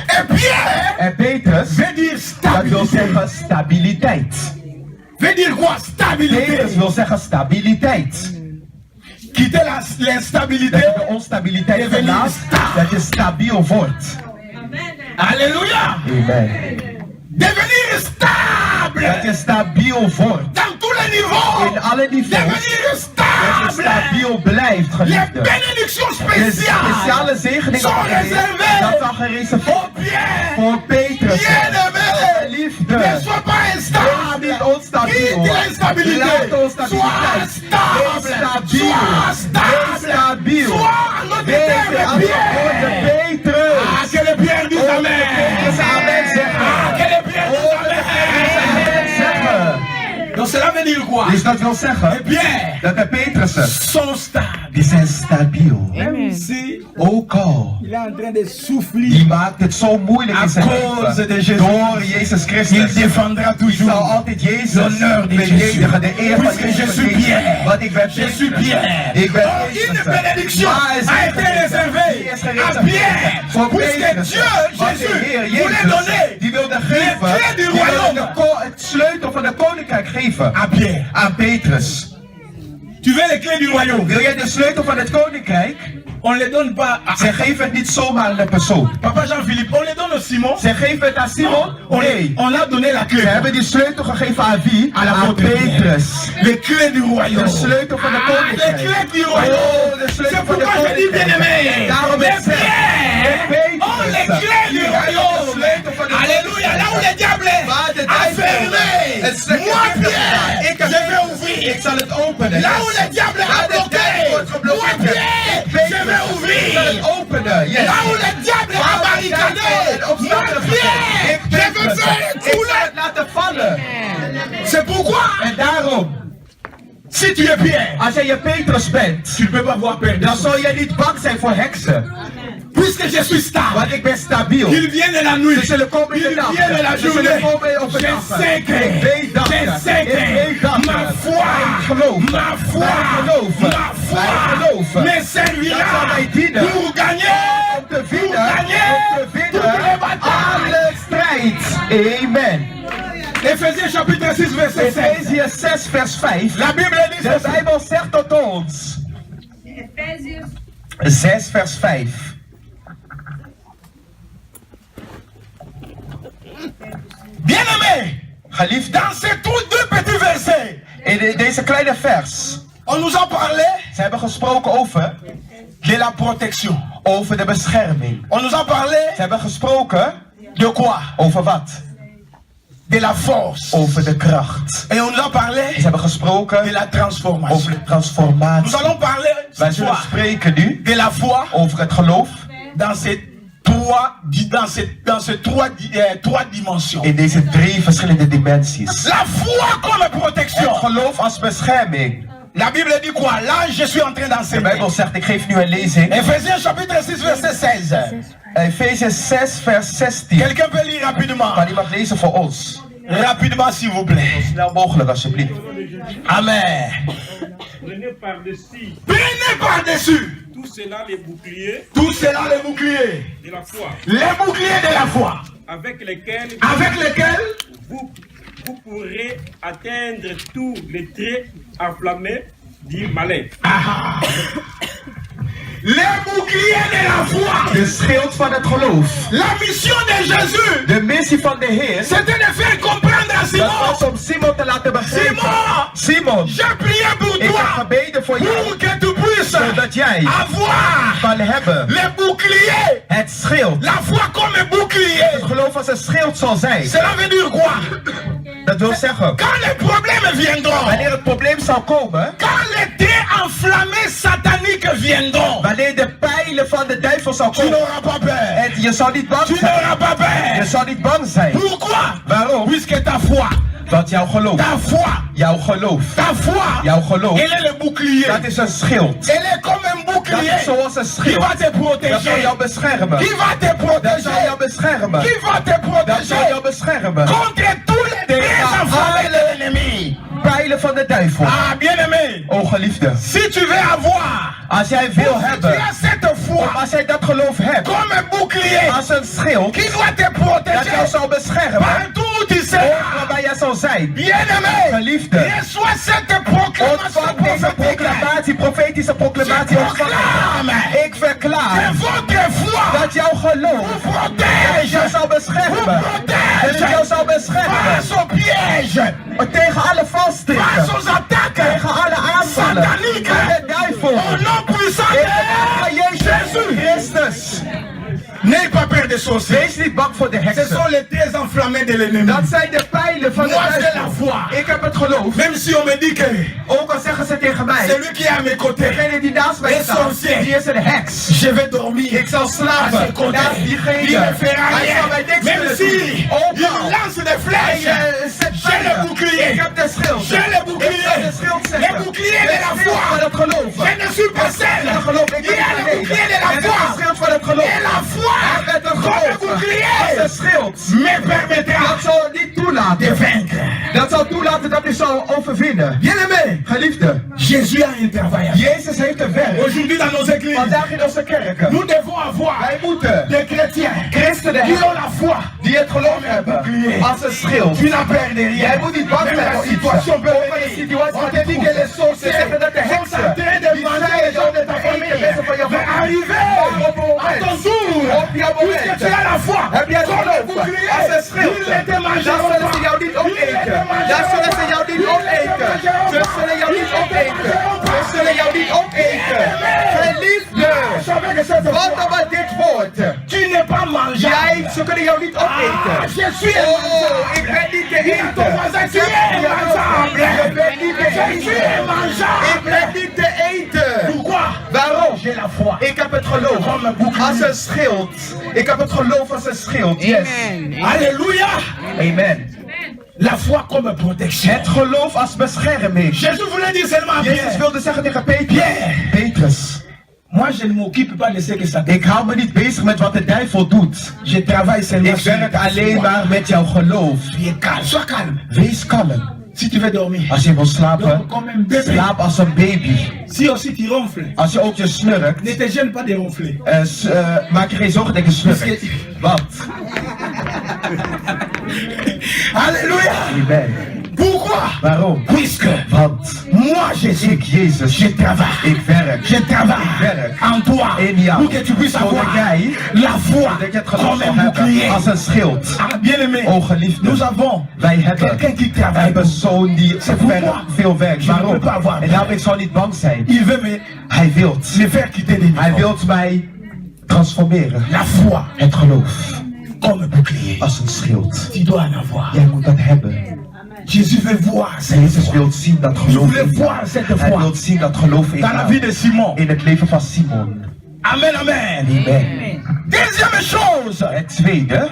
Et Pierre En Petrus, veut dire dat wil stabilité. zeggen stabiliteit. Veut dire quoi? Petrus Stabilité. wil zeggen stabiliteit. Quitter Dat l'instabilité. je de onstabiliteit verlaat, dat je stabiel wordt. Alléluia. Amen. Devenir Dat stable. je stabiel wordt. Dans tous les niveaux. In alle niveaus. Devenir Dat je stable. stabiel blijft, Les geliefde. bénédictions De spéciales speciale zegeningen sont van de Heer, réservées dat zal gereserveerd aux Pierre. voor Petrus. Bien-aimé, Geliefde, ne sois pas wees instable. niet onstabiel. Quitte l'instabilité. Laat onstabiliteit. Sois stable. Wees stabiel. Sois stable. Wees stabiel. Sois en l'autre Wees terme, de andere woorden Pierre. Petrus. Ah, que les Pierre disent Oh, amen. Petrus, amen zeggen. Ah, que les Pierre disent Oh, Petrus, amen. amen zeggen. Donc cela veut dire quoi? Dus dat wil Les zeggen Pierre dat de Petrussen, sont stables. die zijn stabiel. Même si Ook al. il est en train de souffrir, Die maakt het zo moeilijk in zijn À cause de leven. Jésus. Door Jezus il Christus. défendra Ik zal toujours. altijd Jezus L'honneur de verdedigen, de eer van Puisque je Jezus suis Christus. Pierre. Want ik ben Je suis Petrus. Pierre. Ik ben Oh, une Petrus. bénédiction Maar een a été zegen réservée die is à gereserveerd Pierre. voor Puisque Petrus. Dieu, Want de Heer Jésus, voulait Jezus, donner die wilde les geven, clés du die wilde royaume het sleutel van de koninkrijk geven à Pierre. aan Petrus. Tu veux les clés du royaume? Wil jij de sleutel van het koninkrijk? On ne les donne pas à Ze geven het niet zomaar aan de persoon. Papa Jean-Philippe. On les donne à Simon. Ze geven het aan Simon? Nee. On a donné la clé. Ze hebben die sleutel gegeven aan wie? À la Aan vôtre. Petrus. Les clés du royaume. De sleutel van de Ah, les koninkrijk. clés du royaume. Oh, de C'est sleutel van de pourquoi je dis bien koninkrijk. aimé. Daarom Les ik zeg, Pierre ont les clés du royaume. Alléluia. Là où le diable est Waar de enfermé. het slechte Moi heeft Pierre, gedaan. Ik je heb vais ouvrir. Ik zal het openen. Là où le diable Waar a de duivel bloqué. wordt Moi geblokkeerd. Pierre, Ik weet je het. vais Ik zal ouvrir. het openen. Yes. Là où le diable a barricadé. Moi Pierre, je veux faire Ik zal couler. het laten vallen. C'est pourquoi, En daarom, si tu es Pierre, als jij je Petrus bent, tu ne peux pas voir perdre. dan zal jij niet bang zijn voor heksen. Puisque je suis stable. Want ik ben stabiel. Ils viennent la nuit. Ze zullen komen in de Ils nacht. viennent la Ze zullen journée. komen op een Je dag. sais que, Ik weet dat. je sais Ik weet que dat. ma foi geloof. Ma foi, Mijn geloof me servira pour gagner, om te winnen alle strijd. Amen. Ephésiens chapitre 6 verset 5. Efeziërs 6 vers 5. La Bible dit De Bijbel zegt tot ons. 6 vers 5. Bien-aimé, Geliefd, dans ces deux petits versets, in deze kleine vers. on nous a parlé Ze hebben gesproken over de la protection. over de bescherming. On nous a parlé Ze hebben gesproken de quoi? over wat? De la force. Over de kracht. Et on nous a parlé Ze hebben gesproken de la transformation. over de transformatie. Nous allons parler Wij ce zullen soir spreken nu de la foi over het geloof dans ces trois dimensions. in deze 3 verschillende dimensies. La foi comme Het protection. geloof als bescherming. La Bible dit quoi? Là, je suis en train De d'enseigner. Bijbel zegt, ik geef nu een lezing. Ephésiens chapitre 6 verset 16. Efeziërs 6 vers 16. Quelqu'un peut lire rapidement. Kan iemand lezen voor ons? Rapidement s'il vous plaît. Snel mogelijk alsjeblieft. Amen. Prenez par-dessus Prenez par-dessus tout cela les boucliers tout cela les boucliers. de la foi, Les boucliers de la foi. avec lesquels Avec lesquels vous pourrez atteindre tous les traits enflammés du malin. les boucliers de la foi. De schild van het geloof. La mission de Jésus, De missie van de Heer. c'était de faire comprendre à Dat Simon. was om Simon te laten begrijpen. Simon, J'ai prié pour ik heb toi gebeden voor pour jou. que tu puisses Zodat jij avoir kan hebben les boucliers. het schild. La foi comme un bouclier. Het geloof als een schild zal zijn. Cela veut dire quoi? Dat wil zeggen, Quand les problèmes viendront, wanneer het probleem zal komen. quand les traits enflammés sataniques viendront, Wanneer de pijlen van de duivel zal tu komen. n'auras pas peur. En je zal niet bang Tu zijn. n'auras pas Je peur. zal niet bang zijn. Pourquoi? Waarom? Puisque ta foi, Dat jouw geloof. ta foi, Jouw geloof. ta foi, Jouw geloof. elle est le bouclier. Dat is een schild. Elle est comme un Dat bouclier is zoals een qui schild. va te Dat zal protéger. jou beschermen. Qui va te Dat zal protéger. jou beschermen. Qui va te Dat zal jou protéger beschermen. contre tous les traits enflammés de l'ennemi. Pijlen van de duivel. Ah, bien-aimé, O geliefde. si tu veux avoir, Als jij wil si tu hebben. as cette foi Als jij dat geloof hebt. comme un bouclier Als een schild. qui doit te Dat jou protéger zal beschermen. partout où tu seras. Waarbij jij zal zijn. Bien-aimé, Geliefde. reçois cette proclamation Ontvang deze prophétique. proclamatie. Profetische proclamatie. Je Ontvang. proclame Ik verklaar. que votre foi Dat jouw geloof. vous Dat protège jou zal beschermen. Dat het jou zal beschermen. face aux pièges, Tegen alle valstrikken. face aux attaques Tegen alle aanvallen. sataniques. Van de duivel. Au nom puissant In de naam van de Jezus Christus. N'ayez pas peur des sorciers. Wees niet bang voor de Ce heksen. sont les traits enflammés de l'ennemi. Dat zijn de pijlen van de Moi, c'est la duivel. foi. Ik heb het geloof. Même si on me dit que Ook al zeggen ze tegen mij. celui qui est à mes côtés, Degene die naast mij Een staat. sorcier. Die is een heks. je vais dormir. Ik zal À ses slapen. côtés. Naast diegene. Il ne fera Hij zal mij rien. niks Même kunnen si doen. il Ook al. lance des Hij flèches. zet J'ai le pijlen. bouclier. Ik heb de schild. J'ai le Ik bouclier. zal de schild Le zetten. bouclier de la De schild van foi. het geloof. Je ne suis pas seul. Het geloof. Ik Il y a le bouclier de la ben de foi. schild van het geloof. Et la foi, Met een comme geloof. bouclier, Als een schild. me permettra Dat zal niet de toelaten. vaincre. Dat zal toelaten dat u zal overwinnen. Bien-aimé, Geliefde. Jésus a un travail à faire. Jezus heeft een werk. Aujourd'hui dans nos églises, Vandaag in onze kerken. nous devons avoir Wij moeten des chrétiens christenen qui ont hebben la foi. die het geloof hebben als een schild. Tu n'as peur de Jij rien. moet niet bang Même zijn la voor iets. situation peut Ook van de venir. situatie On met te dit que les Ze sorciers zeggen dat de sont en heksen train de die manger zijn les gens de ta eten famille. mensen van je Mais familie. arrivé Maar op een à ton moment, tour, op jouw puisque moment, tu as la foi, heb jij het comme le geloof bouclier, als een schild. ils ne te Dan mangeront zullen ze jou pas. niet opeten. Dan zullen ze jou niet opeten. Ze zullen jou niet opeten. Ze zullen jou niet opeten. Geliefde, wat dan met dit woord? Tu n'es pas mangeable. Jij, ze kunnen jou niet opeten. Ah, je suis un Oh, ik ben niet te eten. ton voisin, tu es mangeable. Ik ben niet te Je suis eten. Ik mangeable. ben niet te eten. Pourquoi? Waarom? J'ai la foi. Ik heb het geloof als een schild. Ik heb het geloof als een schild. Yes. Alléluia. Amen. La foi comme protection. Het geloof als bescherming. Jésus voulait dire seulement à Jezus Pierre. wilde zeggen tegen Petrus. Petrus, Moi, je ne m'occupe pas de ce que Satan. ik hou me niet bezig met wat de duivel doet. Je travaille seulement Ik werk alleen maar met jouw geloof. Tu es calme. Sois calme. Wees kalm. Si tu veux dormir, Als je wil slapen, dors comme un bébé. slaap als een baby. Si aussi tu ronfles, Als je ook je snurkt, ne te gêne pas de ronfler. maak je geen zorgen dat je snurkt. Want, Alléluia. amen. Pourquoi? Waarom? Puisque Want moi Jésus, ik, Jezus, je travaille. ik werk. Je travaille Ik werk en toi in jou. pour que tu puisses Zodat avoir jij, la foi dat je het geloof comme zal un hebben bouclier. als een schild. Ah, bien-aimé, O geliefde, nous avons wij hebben quelqu'un qui een travaille. persoon die veel werkt. Je ne peux Waarom? pas avoir En daarom ik zou niet bang zijn. Il veut me Hij wilt. faire quitter des Hij maisons. wilt mij transformeren. La foi Het geloof comme un bouclier. als een schild. Tu dois en avoir. Jij moet dat hebben. Jésus veut voir cette Jezus foi. wil zien dat Je geloof voulais in voir jou. cette Hij foi wil zien dat geloof in dans la vie jou. de Simon. In het leven van Simon. Amen, amen. Amen. Deuxième chose, Het tweede,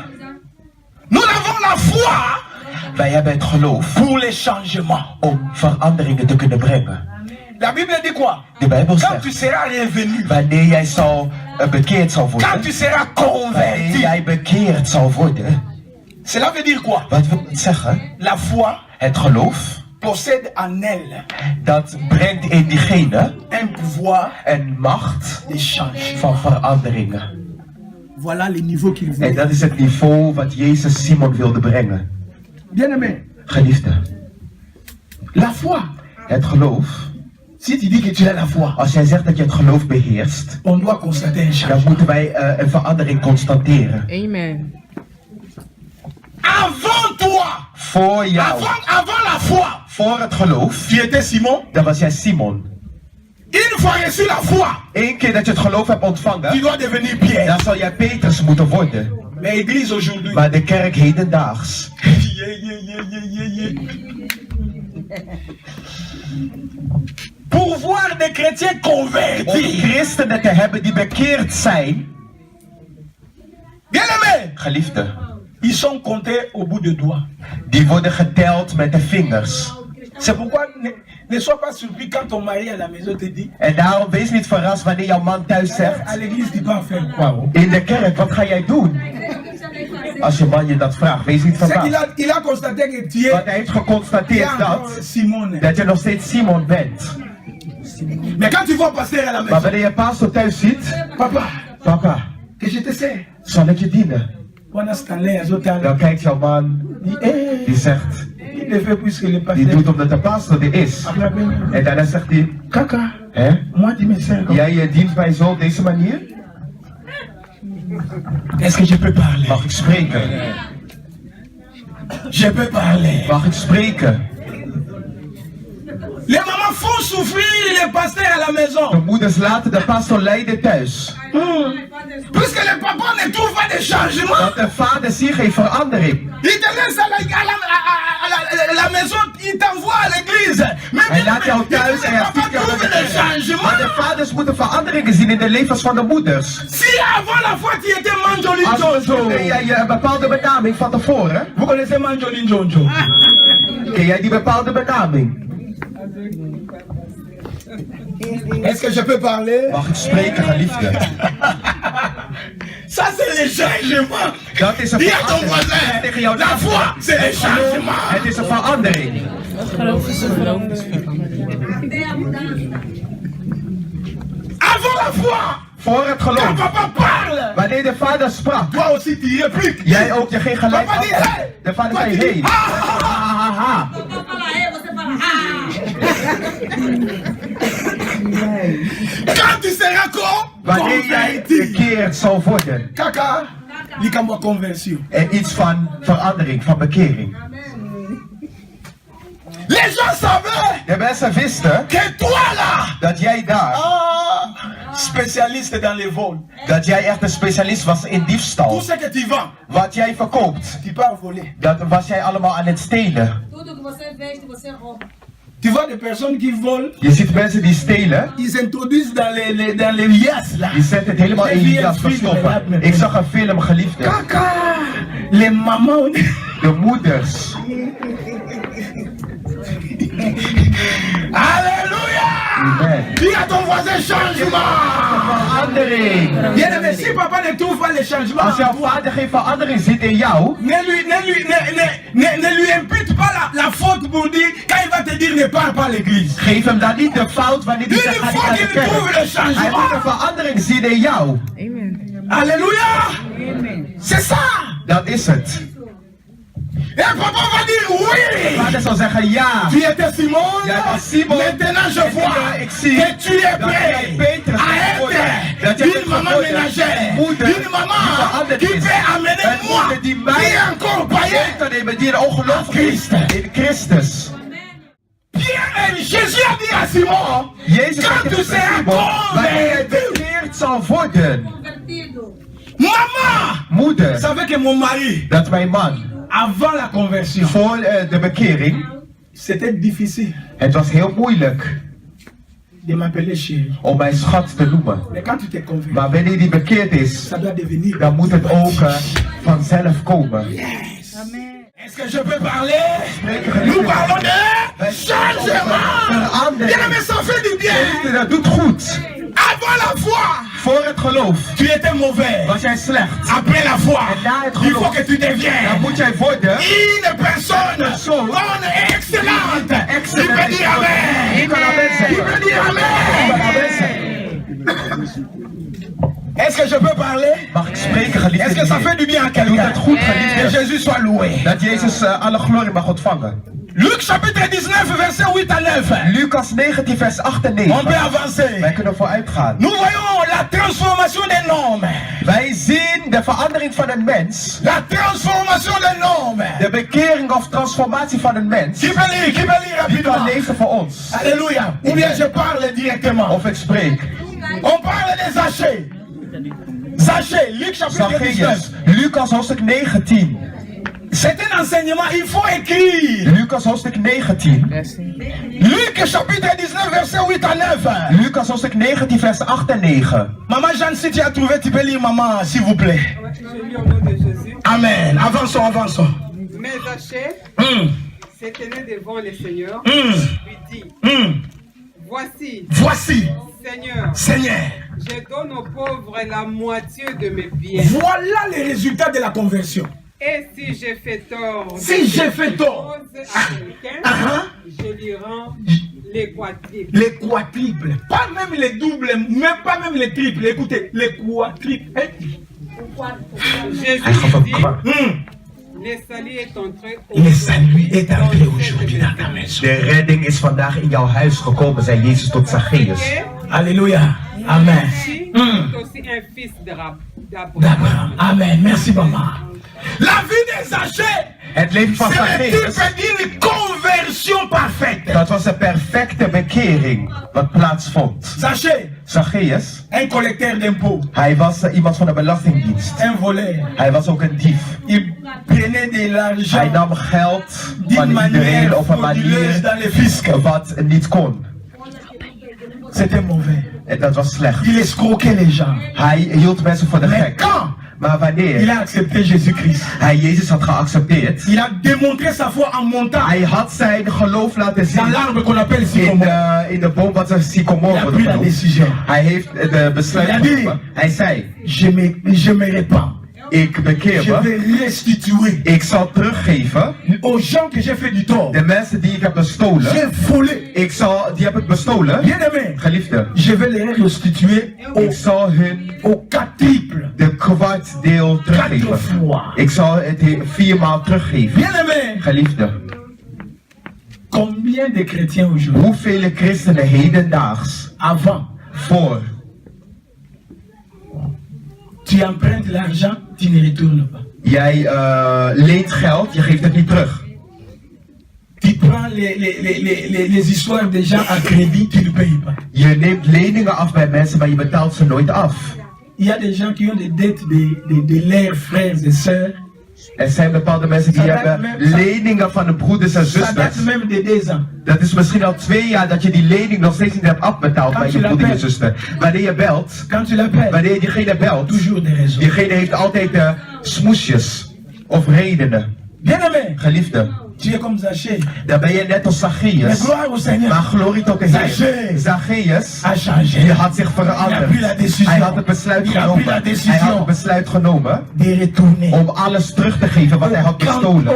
nous avons la foi wij hebben het geloof pour les changements. om veranderingen te kunnen brengen. La Bible dit quoi? De Bijbel Quand tu zegt, seras revenu, wanneer jij bekeerd zal quand worden, tu seras wanneer converti, jij bekeerd zal worden, cela veut dire quoi? wat wil het zeggen? La foi Het geloof, possède en elle dat brengt in diegene un pouvoir een macht de changer. van veranderingen. Voilà le niveau qu'il En voulait. dat is het niveau wat Jezus Simon wilde brengen. Bien-aimé, Geliefde, la foi, het geloof, si tu dis que tu as la foi, als jij zegt dat je het geloof beheerst, on doit constater un dan changement. moeten wij een verandering constateren. Amen. Avant toi, Voor jou, avant la foi, voor het geloof, tu étais Simon. dan was jij Simon. Une fois reçu la foi, Eén keer dat je het geloof hebt tu ontvangen, dois devenir Pierre. dan zal jij Petrus moeten worden. Mais l'église aujourd'hui, Maar de kerk hedendaags, pour voir des chrétiens om convertis, christenen te hebben die bekeerd zijn, bien-aimés, geliefde, ils sont comptés au bout de doigts. die worden geteld met de vingers. C'est pourquoi ne sois pas surpris quand ton mari à la maison te dit, En daarom wees niet verrast wanneer jouw man thuis à zegt, l'église tu vas faire quoi? Oh? in de kerk, wat ga jij doen? Als je man je dat vraagt, wees niet C'est qu'il verrast. il a constaté que tu es Want hij heeft geconstateerd encore dat, Simone. dat je nog steeds Simon bent. Mais quand tu vois pasteur à la Maar maison, wanneer je pastor thuis ziet, papa, papa, que je te sais. zal ik je dienen? Pendant ce temps-là, ils ont Dan kijkt jouw man, dit, die zegt, il le fait plus que le die pasteur. doet omdat de pastor er is. En daarna zegt hij, Kaka, hè, moi tu me sers. jij dient mij zo op deze manier? Est-ce que je peux parler? Mag ik spreken? Je peux parler. Mag ik spreken? Les mamans font souffrir les pasteurs à la De maison. moeders laten de pastor lijden thuis. Puisque le papa ne trouve pas de changement, Want de vader ziet geen verandering. il te laisse à la maison, il t'envoie à l'église. Mais Hij laat jou thuis en hij papa stuurt jou naar trouve de des kerk. Maar changements. de vaders moeten veranderingen zien in de levens van de moeders. Si avant la foi tu étais Manjolin Als Jojo. ken jij een bepaalde benaming van tevoren? Vous connaissez Manjolin Jojo? Ken jij die bepaalde benaming? Est-ce que je peux parler? Mag ik spreken, geliefde? Ça c'est le changement. Dat is een Dis à ton verandering. voisin, Tegen jou, la foi c'est le changement. het is een verandering. Avant la foi, Voor het quand geloof. papa parle, Wanneer de vader sprak, toi aussi tu répliques. jij ook je geen gelijk Papa dit, af. hey. De vader Toi, zei, tu dis, hey. ah, Ha, ha, ha. quand tu seras Wanneer jij converti. bekeerd zal worden. Kaka, likambo conversion. En iets van verandering, van bekering. Les gens savaient De mensen wisten que toi là, dat jij daar, spécialiste dans les vols, dat jij echt een specialist was in diefstal. tout ce que tu vends, Wat jij verkoopt, tu pars voler. dat was jij allemaal aan het stelen. Tudo que você veste, você rouba. Tu vois des personnes qui volent, Je ziet mensen die stelen, ils s'introduisent dans les liasses là. die zetten het helemaal in je jas verstoppen. Ik zag een film, geliefde. Kaka, les mamans. De moeders. Alléluia! Amen. Dis à ton voisin changement. Verandering. Bien-aimé, si papa ne trouve pas le changement, Als jouw vader geen verandering ziet in jou, ne lui impute pas la faute pour dire, quand il va te dire ne pars pas à l'église. geef hem dan niet de fout wanneer hij zegt ga niet naar de Il trouve kerk. le Hij moet een changement. verandering zien in jou. Alléluia. C'est ça. Dat is het. Et papa va dire oui. Vader zal zeggen ja. Tu étais Simon. Jij was Simon. Maintenant je vois Ik zie que tu es dat jij prêt beter à wordt. Dat être jij une maman ménagère. Une maman qui peut amener moi, die qui est encore païen. kan nemen die een ongelooflijk in Christus. Jésus a dit à Simon, Jezus quand zegt tu tegen seras Simon, wanneer je converti, bekeerd zal worden. Convertido. maman, Moeder, vous savez que mon mari, dat mijn man avant la conversion, voor de bekering, c'était difficile het was heel moeilijk de m'appeler chérie. om mijn schat te noemen. Mais quand tu t'es converti, Maar wanneer die bekeerd is, ça doit devenir. dan moet het ook vanzelf komen. Est-ce que je peux parler? Nous parlons de changement. Bien, mais ça fait du bien. Dat doet goed. Avant la foi, Voor het geloof tu étais mauvais. was jij slecht. Après la foi, na het il faut geloof, que tu dan deviennes moet jij worden une personne bonne et excellente. Tu peux dire amen. Ik kan amen Tu zeggen. peux dire Ik kan amen. amen zeggen. Est-ce que je peux parler? Mag ik spreken, geliefde Est-ce que ça fait du bien à Doet quelqu'un? het goed, Que geliefde? Jésus soit loué. Dat Jezus alle glorie mag ontvangen. Luc chapitre 19, verset 8 à 9. Lucas 19, vers 8 en On peut 9. avancer. Wij kunnen vooruit gaan. Nous voyons la transformation d'un homme. Wij zien de verandering van een mens. La transformation d'un homme. De bekering of transformatie van een mens. Qui peut lire Die kan rapidement? lezen voor ons. Alléluia. Ou bien je parle directement. Of ik spreek. On parle des Zachée. Zachée, Luc chapitre 19. Zacchaeus. Lucas hoofdstuk 19. C'est un enseignement, il faut écrire. Lucas hoofdstuk 19. Luc chapitre 19, verset 8 à 9. Lucas hoofdstuk 19, vers 8 en 9. Maman Jeanne, si tu as trouvé, tu peux lire maman, s'il vous plaît. Je lis au nom de Jésus. Amen. Avançons, avançons. Mais Zachée s'est tenu devant le Seigneur, lui dit, voici, Voici, Seigneur, Seigneur, je donne aux pauvres la moitié de mes biens. voilà les résultats de la conversion. Et si j'ai fait tort, Si j'ai fait tort, à quelqu'un, je lui rends les quadruples. les quadruples, pas même les doubles, même pas même les triples, écoutez, les quadruples. Jésus dit, le salut est entré Le salut est arrivé aujourd'hui dans ta maison. De redding is vandaag in jouw huis gekomen, zei Jezus tot Zacchaeus. Alléluia. Amen. Aussi, est aussi un fils d'Abraham. D'Abraham. Amen. Merci maman. La vie des Zachée, Het leven van c'est le Zacchaeus, type d'une conversion parfaite. dat was een perfecte bekering wat plaatsvond. Zachée, Zacchaeus, un collecteur d'impôts, hij was iemand van de belastingdienst. un voleur. Hij was ook een dief. Il prenait de Hij l'argent nam geld d'une van iedereen manière op een frauduleuse manier dans les fiscs. wat niet kon. C'était mauvais. En dat was slecht. Il escroquait les gens. Hij hield mensen voor de Mais gek. quand Maar il wanneer a accepté Jésus-Christ, hij Jezus had geaccepteerd, il a démontré sa foi en montant hij had zijn geloof laten dans zien l'arbre qu'on appelle sycomore. in de boom wat ze Il sycomore a wordt pris la genoemd. décision. Hij heeft de besluit Ja, die. genomen. Hij zei, Je me répands. ik bekeer Je me, vais restituer ik zal teruggeven aux gens que j'ai fait du tort. de mensen die ik heb bestolen. J'ai volé. Die heb ik bestolen. Bien aimé, Geliefde, je vais les restituer ik zal hun au quadruple. de kwart deel 4 teruggeven. fois. Ik zal het 4 maal teruggeven. Bien aimé, Geliefde, combien de chrétiens aujourd'hui, hoeveel christenen hedendaags avant, voor tu empruntes l'argent, tu ne retournes pas. jij leent geld, je geeft het niet terug. Tu prends les histoires des gens à crédit, tu ne payes pas. Je neemt leningen af bij mensen, maar je betaalt ze nooit af. Il y a des gens qui ont des dettes de leurs frères et sœurs. Er zijn bepaalde mensen die hebben leningen van de broeders en Ça zusters. date même de 2 ans. Dat is misschien al 2 jaar dat je die lening nog steeds niet hebt afbetaald bij je broeder en zuster. Wanneer je belt, Quand tu l'appelles, wanneer je diegene belt, toujours des raisons. diegene heeft altijd smoesjes of redenen. Bien aimé, Geliefde, Tu es comme Zachée. Dan ben je net als Mais Zacchaeus. gloire au Seigneur. Maar glorie tot de Heer. Zacchaeus Zacchaeus, a changé. die had zich Il a veranderd. pris la décision. Hij had het besluit Il a pris genomen. la Hij had décision het besluit genomen de retourner. om alles terug te geven wat hij had bestolen.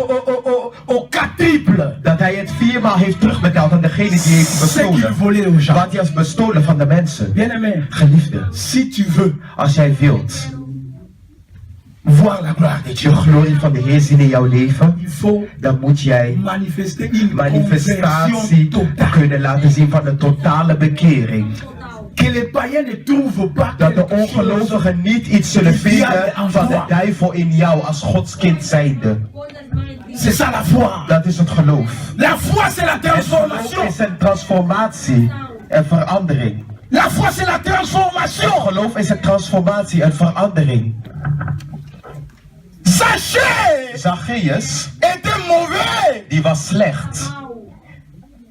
Au 4 triple. Dat hij het 4 maal heeft terugbetaald aan degene die heeft Ce qu'il bestolen. volait aux gens. Wat hij has bestolen van de mensen. Bien-aimé, Geliefde, si tu veux als jij wilt voir la gloire de de Dieu, glorie van de Heer zien in jouw leven, il faut dan moet jij manifester une manifestatie conversion totale. kunnen laten zien van een totale bekering. Que les païens ne trouvent pas Dat de quelque chose. ongelovigen niet iets zullen vinden van de duivel in jou als Gods kind zijnde. C'est ça la foi. Dat is het geloof. La foi, c'est la Het geloof transformation. is een transformatie en verandering. La foi, c'est la Het transformation. geloof is een transformatie en verandering. Zachée Zacchaeus, était mauvais, die was slecht.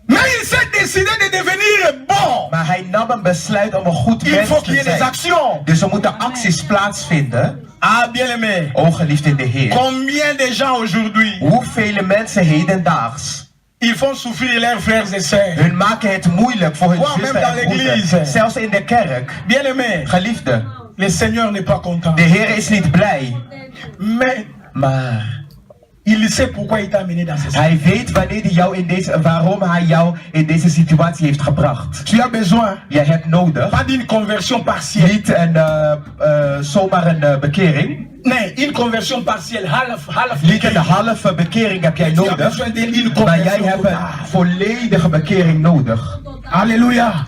mais il s'est décidé de devenir bon. Maar hij nam een besluit om een goed Il mens faut qu'il y te ait des zijn. actions. Dus er moeten acties plaatsvinden. Ah, bien-aimé. O geliefd in de Heer. Combien de gens aujourd'hui, Hoeveel mensen hedendaags, ils font souffrir leurs frères et sœurs. hun maken het moeilijk voor hun Wow, zuster même dans en broeder. l'église. Zelfs in de kerk. Bien-aimé, Geliefde, le Seigneur n'est pas content. de Heer is niet blij. Mais Maar il sait pourquoi il t'a amené dans cette hij weet wanneer hij jou in deze, waarom hij jou in deze situatie heeft gebracht. Tu as besoin, Je hebt nodig pas d'une conversion partielle. niet zomaar een bekering. Nee, une conversion partielle. Half Niet een halve bekering heb jij Tu as nodig. besoin d'une Maar jij conversion hebt een totale. volledige bekering nodig. Alléluia.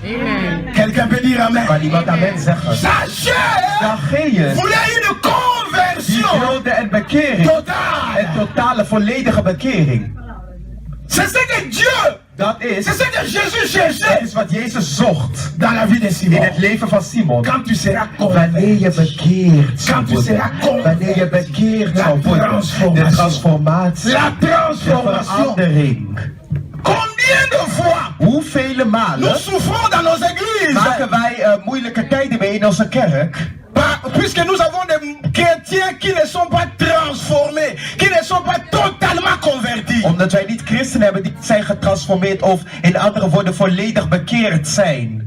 Quelqu'un peut dire amen. Kan iemand amen zeggen? Zachée Zacchaeus, voulait une die conversion wilde een bekering. totale. Een totale, volledige bekering. C'est ce que Dieu, Dat is, c'est ce que Jésus dat cherchait is wat Jezus zocht dans la vie de in Simon. het leven van Simon. Quand tu seras Wanneer je converti, bekeerd zal Quand tu worden. seras converti. Wanneer je bekeerd La zal worden. transformation. De transformatie. la De transformation. verandering. Combien de fois Hoeveel nous malen souffrons dans nos églises maken wij moeilijke tijden mee in onze kerk? puisque nous avons des chrétiens qui ne sont pas transformés, qui ne sont pas totalement convertis. Omdat wij niet christenen hebben die zijn getransformeerd of in andere woorden volledig bekeerd zijn.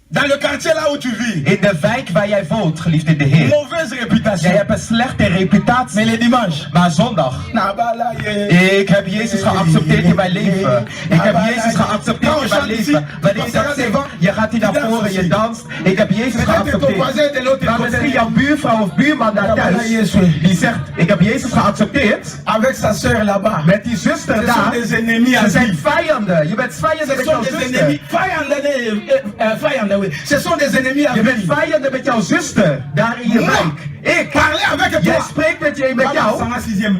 Dans le quartier là où tu vis, In de wijk waar jij woont, geliefd in de Heer. mauvaise réputation. Jij hebt een slechte Mais reputatie. les dimanches, Maar zondag. Ik heb Jezus geaccepteerd in mijn leven. Ik heb Jezus geaccepteerd in mijn leven. Wanneer je dat zingt, je gaat hier naar voren, je danst. Ik heb Jezus geaccepteerd. Maar misschien jouw buurvrouw of buurman daar thuis, die zegt, ik heb Jezus geaccepteerd. avec sa sœur là-bas, Met die zuster ce sont daar, des ennemis à ze zijn vie. vijanden. Je bent vijanden Ce met sont jouw des zuster. ennemis. Vijanden, oui. Ce sont des ennemis à Je bent vie. vijanden met jouw zuster, daar in je wijk. Ik, Parler avec jij toi. spreekt met jou,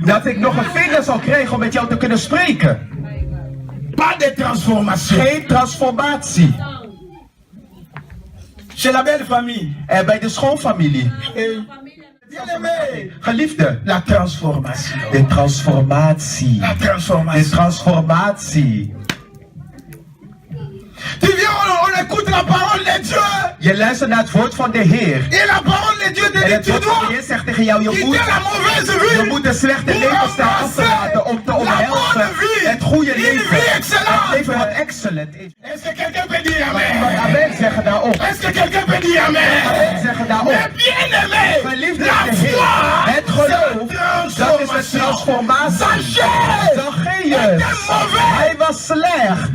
dat ik nog een vinger zal krijgen om met jou te kunnen spreken. Pas de transformation. Geen transformatie. Chez la belle famille. En bij de schoonfamilie. Bien-aimé. Geliefde, La transformation. de transformatie. La De transformation. transformatie. Tu viens, on écoute la parole de Dieu. Je luistert naar het woord van de Heer. Et la parole de Dieu te En dit, het tu woord van de dois Heer zegt tegen jou, je quitter moet, la mauvaise je vie. moet de slechte levensstijl achterlaten om te omhelzen het goede leven. Het leven wat excellent is. Est-ce que quelqu'un peut dire Iemand amen? amen zeggen daarop. Est-ce que quelqu'un peut dire amen? Amen zeggen daarop. Mais bien-aimé, Geliefde la in de Heer, foi, het geloof, dat is een transformatie. Zacchaeus, hij was slecht.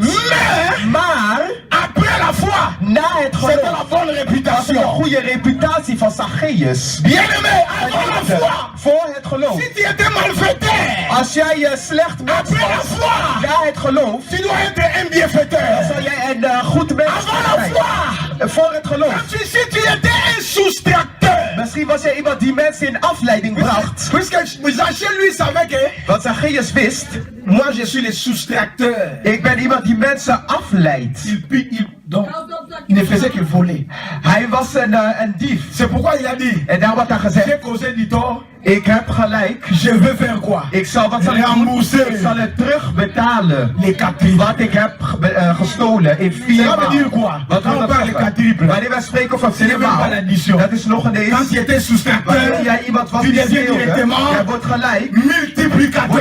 Maar après la foi, na het c'était la geloof bonne was er een réputation. goede reputatie van Zacchaeus. Bien-aimé, avant la foi, Voor het geloof. si tu étais malfaiteur, Als jij slecht mens après la was, foi, na het geloof, tu dois être un bienfaiteur. zal jij een goed mens Avant la zijn. foi, Voor het geloof. si tu étais un soustracteur, Misschien was jij iemand die mensen in afleiding bracht. puisque Zachée lui savait que Want Zacchaeus wist, moi je suis le soustracteur. ik ben iemand die mensen afleidt. Donc, il ne faisait que voler. Hij was een dief. C'est pourquoi il a dit, En daar wordt hij j'ai gezegd, causé du tort, ik heb gelijk. je veux faire quoi? Ik zal wat zal ik doen? Rembourser. Ik zal het terugbetalen. Les 4 prix. Wat ik heb gestolen. gestolen in 4 Ça veut dire maal. quoi? Wat Quand wil on dat parle zeggen? quadruple, Wanneer wij spreken over c'est 4 même pas maal, l'addition. dat is nog eens. Quand tu étais soustracteur, Wanneer jij iemand was tu die deviens speelde, directement jij wordt gelijk. multiplicateur.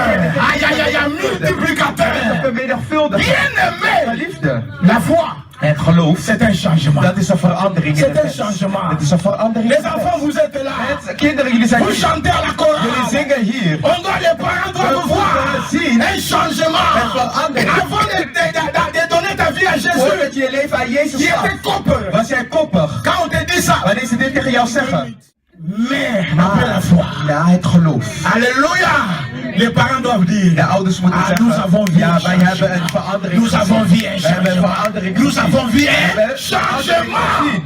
Aïe, aïe, aïe, aïe, multiplicateur. Vermenigvuldiger. Bien-aimé, Liefde. la foi, Het geloof, c'est un changement. dat is een verandering in C'est de un mens. changement. Het is een verandering Les in de enfants, mens. vous êtes là. Kinderen, jullie zijn Vous hier. chantez à la Jullie chorale. zingen hier. On doit, les parents doivent voir un changement. Avant de donner ta vie à Jésus, Voordat je je leven aan Jezus qui gaf, était koppig. was jij koppig. Quand on te dit ça, Wanneer ze dit tegen jou zeggen. mais après la foi. Ja, het geloof. Alléluia. Les parents doivent dire, De ouders moeten zeggen. nous avons vu ja, un wij changement. hebben een verandering Nous avons vu un We hebben een changement. verandering Nous gezien. avons vu We hebben un changement.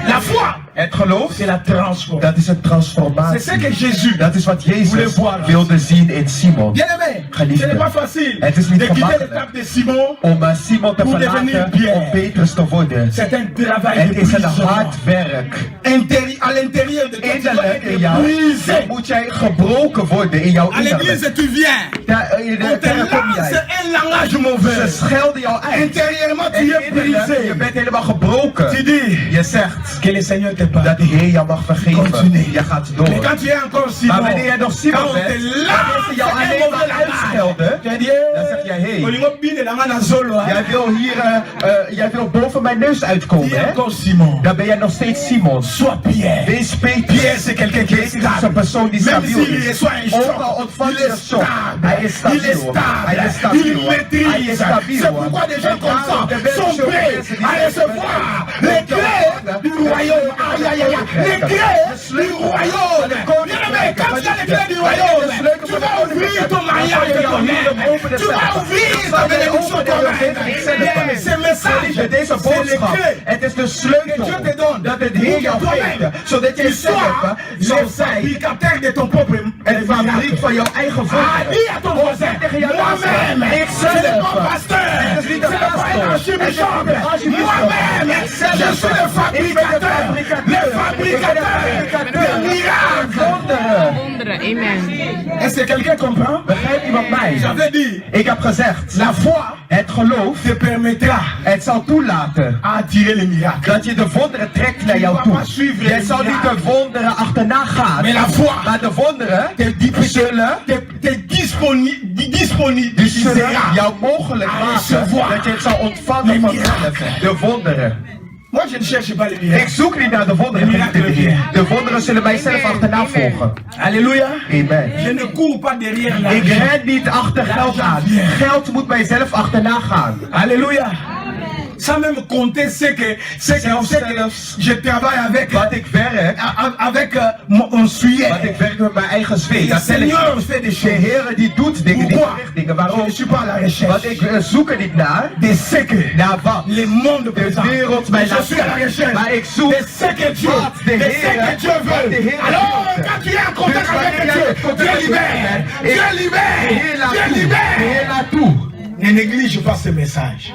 La foi, Het geloof, c'est la transformation. dat is een C'est transformatie. ce que Jésus. Dat is wat Jezus Voulez voir. wilde zien in Simon. Bien-aimé, Geliefde. ce n'est pas facile Het is niet de quitter gemakkelijk. l'étape de Simon. Om Simon te Pour devenir verlaten, Pierre. om Petrus te worden. C'est un travail Het de is een brisement. hard werk. À l'intérieur de toi, tu dois Innerlijk in être jou brisé. dan moet jij gebroken worden in jouw À l'église, innerlijk. tu viens. In On de te kerk kom lance jij. un langage Ze mauvais. schelden jou uit. Intérieurement, tu En es innerlijk, je brisé. bent helemaal gebroken. Tu dis Je zegt que le Seigneur te dat parle. de Heer jou mag vergeven. Continue. Je gaat door. Mais quand tu es encore Simon, Maar wanneer jij nog quand Simon on bent, te wanneer ze lance jou un alleen mauvais maar langage, uitschelden, tu dis, dan zeg jij, hey, Olingo bine na ngana zolo, hein. jij wil hier, jij wil boven mijn neus Tu uitkomen, es hè? encore Simon. Dan ben jij nog steeds Simon. Sois Pierre. Wees Petrus. Pierre, c'est quelqu'un qui est Petrus is een persoon die Même stabiel s'il is. reçoit un Ook choc, al ontvangt il hij est een shock. stable. Hij is stabiel. Il est stable. Hij is Il stabiel. Hij maîtrise. is stabiel. C'est pourquoi des gens comme ça sont prêts à recevoir les clés du royaume. Aïe, aïe, aïe. Les clés du royaume. Bien-aimé, quand tu as les clés du royaume, tu vas ouvrir ton mariage de toi-même. Tu vas ouvrir ta bénédiction toi-même. Ce message, Met deze c'est les boodschap. clés. Het is de Que sleutel Dieu te donne. dat het Heer jou Pour que geeft. toi-même, Zodat jij tu zelf sois le zal zijn fabricateur de ton propre het fabriek van jouw eigen Ah, voeten. dis à ton voisin, moi-même, Ik ce n'est zelf. pas pasteur, Het is ce niet n'est een pas un pastor. archibishop, Het is niet een archibishop. moi-même, Ik zelf. je suis le fabricateur, le fabricateur de miracles. Wonderen. Wonderen, amen. Est-ce que quelqu'un comprend? Begrijpt iemand mij? J'avais dit, Ik heb gezegd, la foi het geloof, te permettra het zal toelaten à attirer les miracles. dat je de wonderen trekt naar jou toe. Jij zal niet de wonderen achterna gaan, Mais la foi maar de wonderen zullen te die disponibilisera. zullen jou mogelijk maken dat je het zal ontvangen vanzelf. De wonderen. Moi, je ne cherche pas les Ik miracles. zoek niet naar de wonderen, geliefde Heer. De wonderen zullen mijzelf achterna volgen. Alléluia. Amen. Je ne cours pas derrière Ik l'argent. ren niet achter geld aan. Geld moet mijzelf achterna gaan. Alléluia. Sans même compter ce que je travaille avec, Wat ik werk, avec mon souillé. wat ik werk met mijn eigen zweet. Le Dat tel ik. Seigneur fait des De choses. Heer die doet dingen, die Pourquoi? verricht dingen. Je Waarom? ne suis pas à la recherche Want ik zoek er niet naar. de ce que Naar wat? le monde De présente. wereld mij Je laat suis à la zien. recherche Maar ik zoek de ce que Dieu, wat de de ce Heer, que Dieu wat de veut. Heer Alors, wil. quand tu es en contact Dus avec wanneer Dieu, jij in contact Dieu met libère. hem bent, Dieu De libère. Heer laat Dieu toe. De libère. Heer laat toe. Ne néglige pas ce message.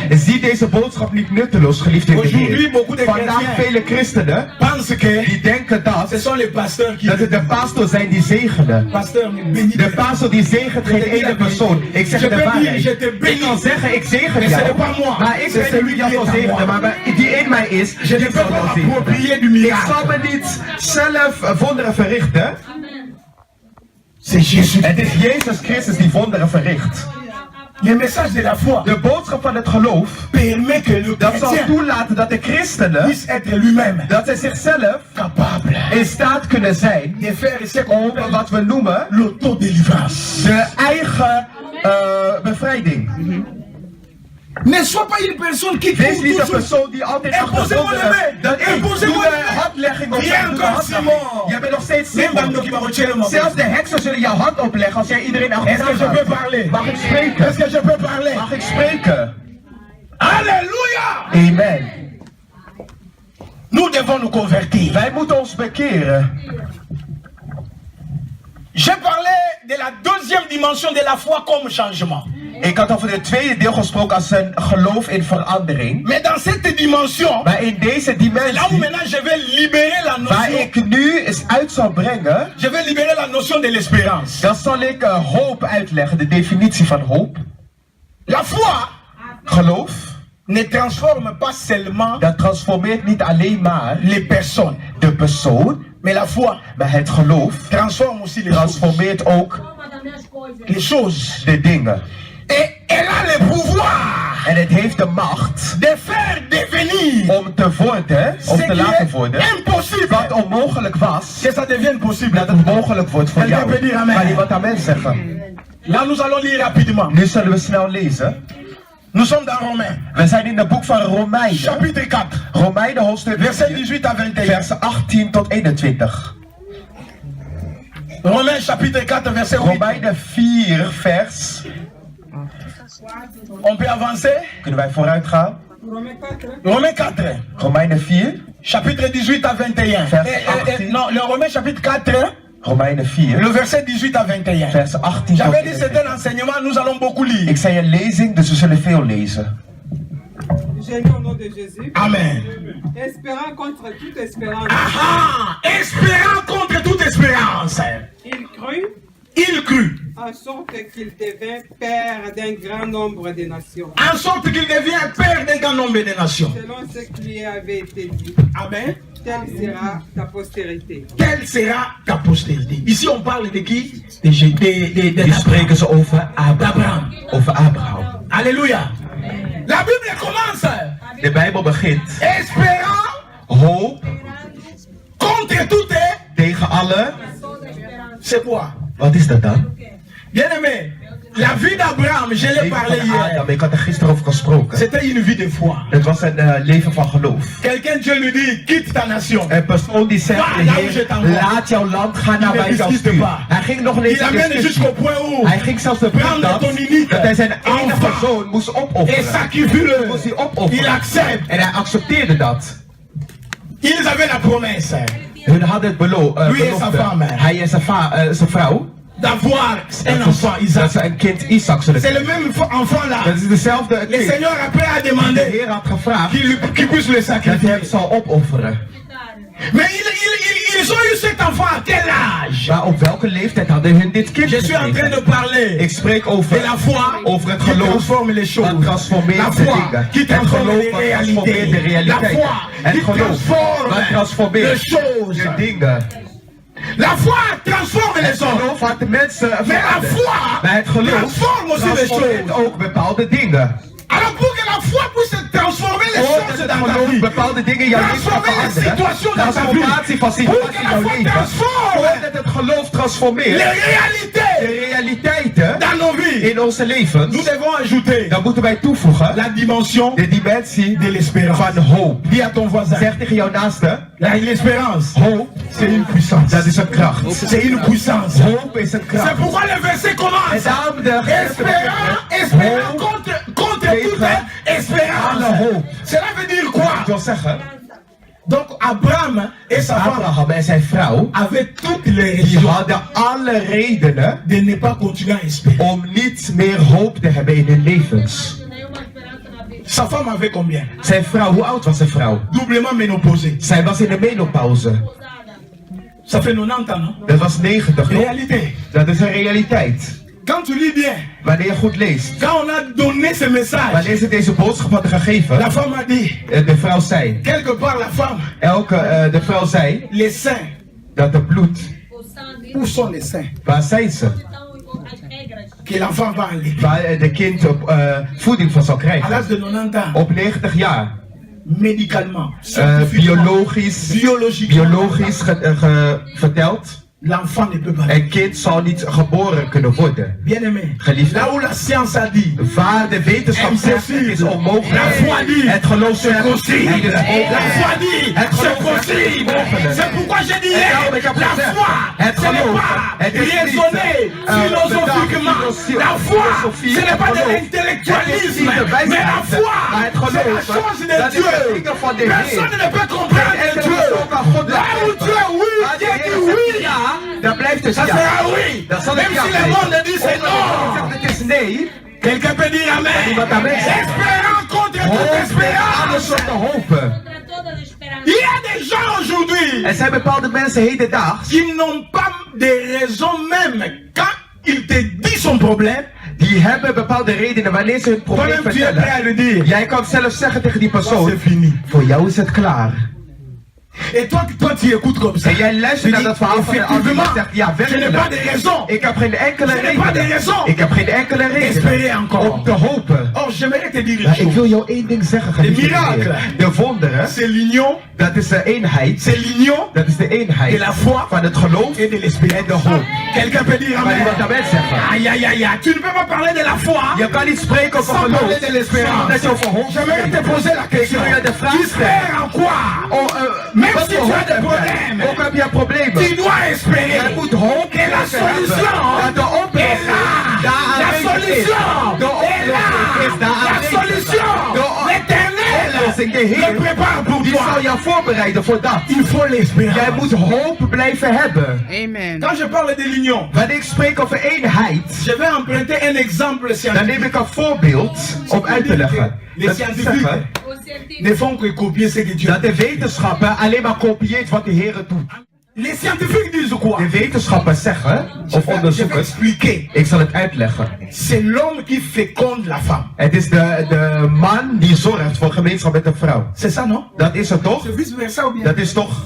Zie deze boodschap niet nutteloos, geliefde Aujourd'hui, Heer. beaucoup de Vandaag chrétiens vele christenen pensent que die denken ce dat sont les pasteurs qui het de pastor zijn die zegenen. Pasteur bénit. De pastor die zegent geen ene persoon. Ik zeg Je de peux dire, waarheid. je te Ik bénis. kan zeggen, ik zegen Mais ce jou. n'est pas moi. Maar ik C'est ben celui niet jou qui zal est en zegenen, moi. maar die in mij is, Je ne die peux zal pas wel zegenen. m'approprier du Ik zal miracle. me niet zelf wonderen verrichten. C'est Jésus. Het is Jezus Christus die wonderen verricht. Le message de la foi De boodschap van het geloof, permet que le dat zal chrétien toelaten dat de christenen, puisse être lui-même dat zij zichzelf capable in staat kunnen zijn de faire ce qu'on om appelle wat we noemen l'autodélivrance. de eigen bevrijding. Ne sois pas une personne qui Wees court niet een toujours. persoon die altijd Imposez-moi achter les mains. dat ik doe Imposez-moi les de mains. handlegging op Viens jou, doe de encore, handlegging. Simon. Jij bent nog steeds Même Simon. Bando qui va retirer mon Zelfs de heksen zullen jouw hand opleggen als jij iedereen Est-ce achterna que je peux gaat. parler? Mag ik spreken? Est-ce que je peux parler? Mag ik spreken? Alléluia! Amen. Nous devons nous convertir. Wij moeten ons bekeren. J'ai parlé de la deuxième dimension de la foi comme changement. Ik had over het tweede deel gesproken als een geloof in verandering. Mais dans cette dimension, Maar in deze là où dimensie, maintenant je vais libérer la waar notion, ik nu eens uit zal brengen, je vais libérer la notion de l'espérance. dan zal ik hoop uitleggen, de definitie van hoop. La foi Geloof ne transforme pas seulement dat transformeert niet alleen maar les personnes, de persoon, mais la foi maar het geloof transforme aussi les choses. transformeert ook Les choses. de dingen. Et elle a le pouvoir En het heeft de macht de faire devenir om te worden, om ce te qui laten est worden, impossible. wat onmogelijk was, Que ça devienne possible. dat het mogelijk wordt voor Quelqu'un jou. peut dire amen. Kan iemand amen zeggen? Là, nous allons lire rapidement. Nu zullen we snel lezen. Nous sommes dans Romains, We zijn in het boek van Romeinen. chapitre 4, Romeinen hoofdstuk verset 4, 18 à 21. vers 18 tot 21. Romains chapitre 4, verset 8. Romeinen 4, vers. On peut avancer. Kunnen wij vooruit gaan? Romains 4, Romeinen 4, chapitre 18 à 21. Vers 18. Non, le Romains chapitre 4, Romeinen 4, le verset 18 à 21. vers 18 tot J'avais dit c'était 21. un enseignement, nous allons beaucoup lire. Ik zei een lezing, dus we zullen veel lezen. J'ai lu au nom de Jésus. Amen. Espérant contre toute espérance. Ah, espérant contre toute espérance. Il crut, Il crut, en sorte qu'il devint père d'un grand nombre de nations. en sorte qu'il devient père d'un grand nombre de nations. Selon ce qui lui avait été dit, Amen. telle sera ta postérité. Quelle sera ta postérité? Ici, on parle de qui? De Hier spreken ze over Abraham. d'Abraham. Over Abraham. Alléluia. La Bible commence. De Bijbel begint. Espérant Hoop contre toute. tegen alle. C'est quoi? Wat is dat dan? Bien-aimé, la vie d'Abraham, je l'ai Leven parlé van hier. Adam. Ik had er gisteren over gesproken. C'était une vie de foi. Het was een leven van geloof. Quelqu'un, Dieu lui dit, quitte ta nation. Een persoon die zegt, Va, là où je Heer, t'envoie. laat jouw land gaan naar Il ne waar ik jou discute stuur. pas. Hij ging nog niet Il amène jusqu'au point où Hij ging zelfs de punt prendre dat, ton unique dat hij zijn enige enfant zoon moest et opofferen. sacrifie-le. Moest hij opofferen. Il accepte. En hij accepteerde dat. Ils avaient la promesse Hun hadden het Lui en zijn femme. Hij en zijn vrouw. d'avoir un enfant, Dat Isaac. ze een kind Isaac zullen C'est le krijgen. même enfant là. Dat is dezelfde Le kind. Seigneur après a De demandé Heer had gevraagd qu'il puisse le dat hij sacrifier. hem zal opofferen. Mais ils ont eu cet enfant à quel âge? Maar op welke leeftijd hadden hun dit kind Je suis en train gekregen? de parler Ik spreek de over la foi over het qui geloof transforme les choses. wat transformeert La de foi dingen. qui Het transforme geloof les wat transformeert de réalités. La realiteit. foi Het qui geloof wat transforme transformeert les choses. de dingen. La foi transforme les Het hommes. geloof had de mensen Mais la veranderd. foi Maar het geloof transforme aussi les transformeert choses. ook bepaalde dingen. Alors pour que la foi puisse transformer les Voordat choses het dans ta geloof vie, bepaalde dingen in jouw leven kan transformer les veranderen. situations dans ta vie, Transformatie van pour que situatie in la jouw foi leven. transforme Voordat het geloof transformeert les de réalités realiteiten dans nos vies, in onze levens, nous devons ajouter dan moeten wij toevoegen la dimension de dimensie de l'espérance. van hoop. Dis à ton voisin, Zeg tegen jouw naaste, l'espérance, hoop, c'est une puissance. dat is een kracht. C'est une puissance. Hoop is een C'est kracht. pourquoi le verset En commence. daarom de Espérant contre toute espérance. hoop. Cela veut dire Ik quoi? wil zeggen, Donc Abraham et sa femme Abraham en zijn vrouw, avaient toutes les die raisons hadden alle redenen de ne pas continuer à espérer. om niet meer hoop te hebben in hun levens. Sa femme avait combien? Zijn vrouw, hoe oud was zijn vrouw? Doublement ménopausée. Zij was in de menopauze. Ça fait 90 ans, non? Dat was 90 nog. Réalité. Dat is een realiteit. Quand tu lis bien, Wanneer je goed leest. quand on a donné ce message, Wanneer ze deze boodschap hadden gegeven, la femme a dit, de vrouw zei, quelque part la femme, de vrouw zei, les seins, dat het bloed, où sont les seins? waar zijn ze? Que l'enfant va aller. Waar de kind op voeding van zal À krijgen. l'âge de 90 ans, Op 90 jaar. médicalement, scientifiquement, Biologisch verteld. l'enfant ne peut pas. Een kind zal niet geboren kunnen worden. Bien aimé, Geliefde. là où la science a dit, Waar de wetenschap zegt het is onmogelijk. La foi dit, Het geloof zegt het is possible. mogelijk. La foi dit, Het c'est geloof zegt het is possible. mogelijk. C'est pourquoi j'ai dit En hier, daarom ik heb la gezegd, foi, het ce n'est geloof, pas het is niet, raisonner philosophiquement. La foi, ce n'est pas de l'intellectualisme, mais la foi, c'est la chose de Dieu. Personne ne peut comprendre Dieu. Là où Dieu est oui, Dieu dit oui. Dan blijft het Ça ja. sera oui. Dan zal Même het ja si le blijven. monde dit c'est non. Het is nee. Quelqu'un peut dire amen. Iemand amen. Espérant contre toute Hoop alles espérance. om te hopen. Il y a des gens aujourd'hui Er zijn bepaalde mensen hedendaags qui n'ont pas de raison même quand il te dit son problème Die hebben bepaalde redenen wanneer ze hun probleem Toi-même, tu es prêt à vertellen. le dire. Jij kan zelf zeggen tegen die Toi, persoon, c'est fini. voor jou is het klaar. Et toi, tu écoutes comme ça. En jij luistert naar dat verhaal van de ander en Effectivement, zegt, ja, je n'ai pas de werkelijk. raison. Ik heb geen enkele Je n'ai pas de reden. raison. Ik heb geen enkele Espérer reden encore. om te hopen. Or, j'aimerais te dire une Maar ik chose. wil jou één ding zeggen, De geliefde miracle. Heer. De wonderen, C'est l'union, dat is de eenheid. c'est l'union Dat is de eenheid de la foi van het geloof et de l'esprit. en de hoop. Quelqu'un peut dire Kan amen. iemand amen zeggen? Aïe, aïe, aïe, aïe. Tu ne peux pas parler de la foi Je kan niet spreken over sans geloof parler de l'espérance. dat je over hoop J'aimerais te poser la question. Ik wil je de vraag Tu stellen. espères en quoi? Oh, Même wat si voor tu as hoop des heb jij? problèmes, Ook heb je problemen. tu dois Jij espérer. moet hoop Et la solution dat de est oplossing là. daar La aanwezig is. solution De est là. oplossing is daar La aanwezig. solution, De l'éternel, oplossing, de le Heer, prépare pour die toi. zal jou voorbereiden voor dat. Il faut l'espérance. Jij moet hoop blijven hebben. Amen. Quand je parle de l'union, Wanneer ik spreek over eenheid, je vais emprunter un exemple dan scientifique. neem ik een voorbeeld om uit te leggen. Les Dat wil scientifiques zeggen ne font que copier ce que Dieu dat de dit. wetenschapper alleen maar kopieert wat de Heer doet. Les scientifiques disent quoi? De wetenschappers zeggen, of Je vais onderzoekers, expliquer. ik zal het uitleggen. C'est l'homme qui féconde la femme. Het is de man die zorgt voor gemeenschap met een vrouw. C'est ça, non? Dat is het toch? C'est vice versa ou bien? Dat is toch?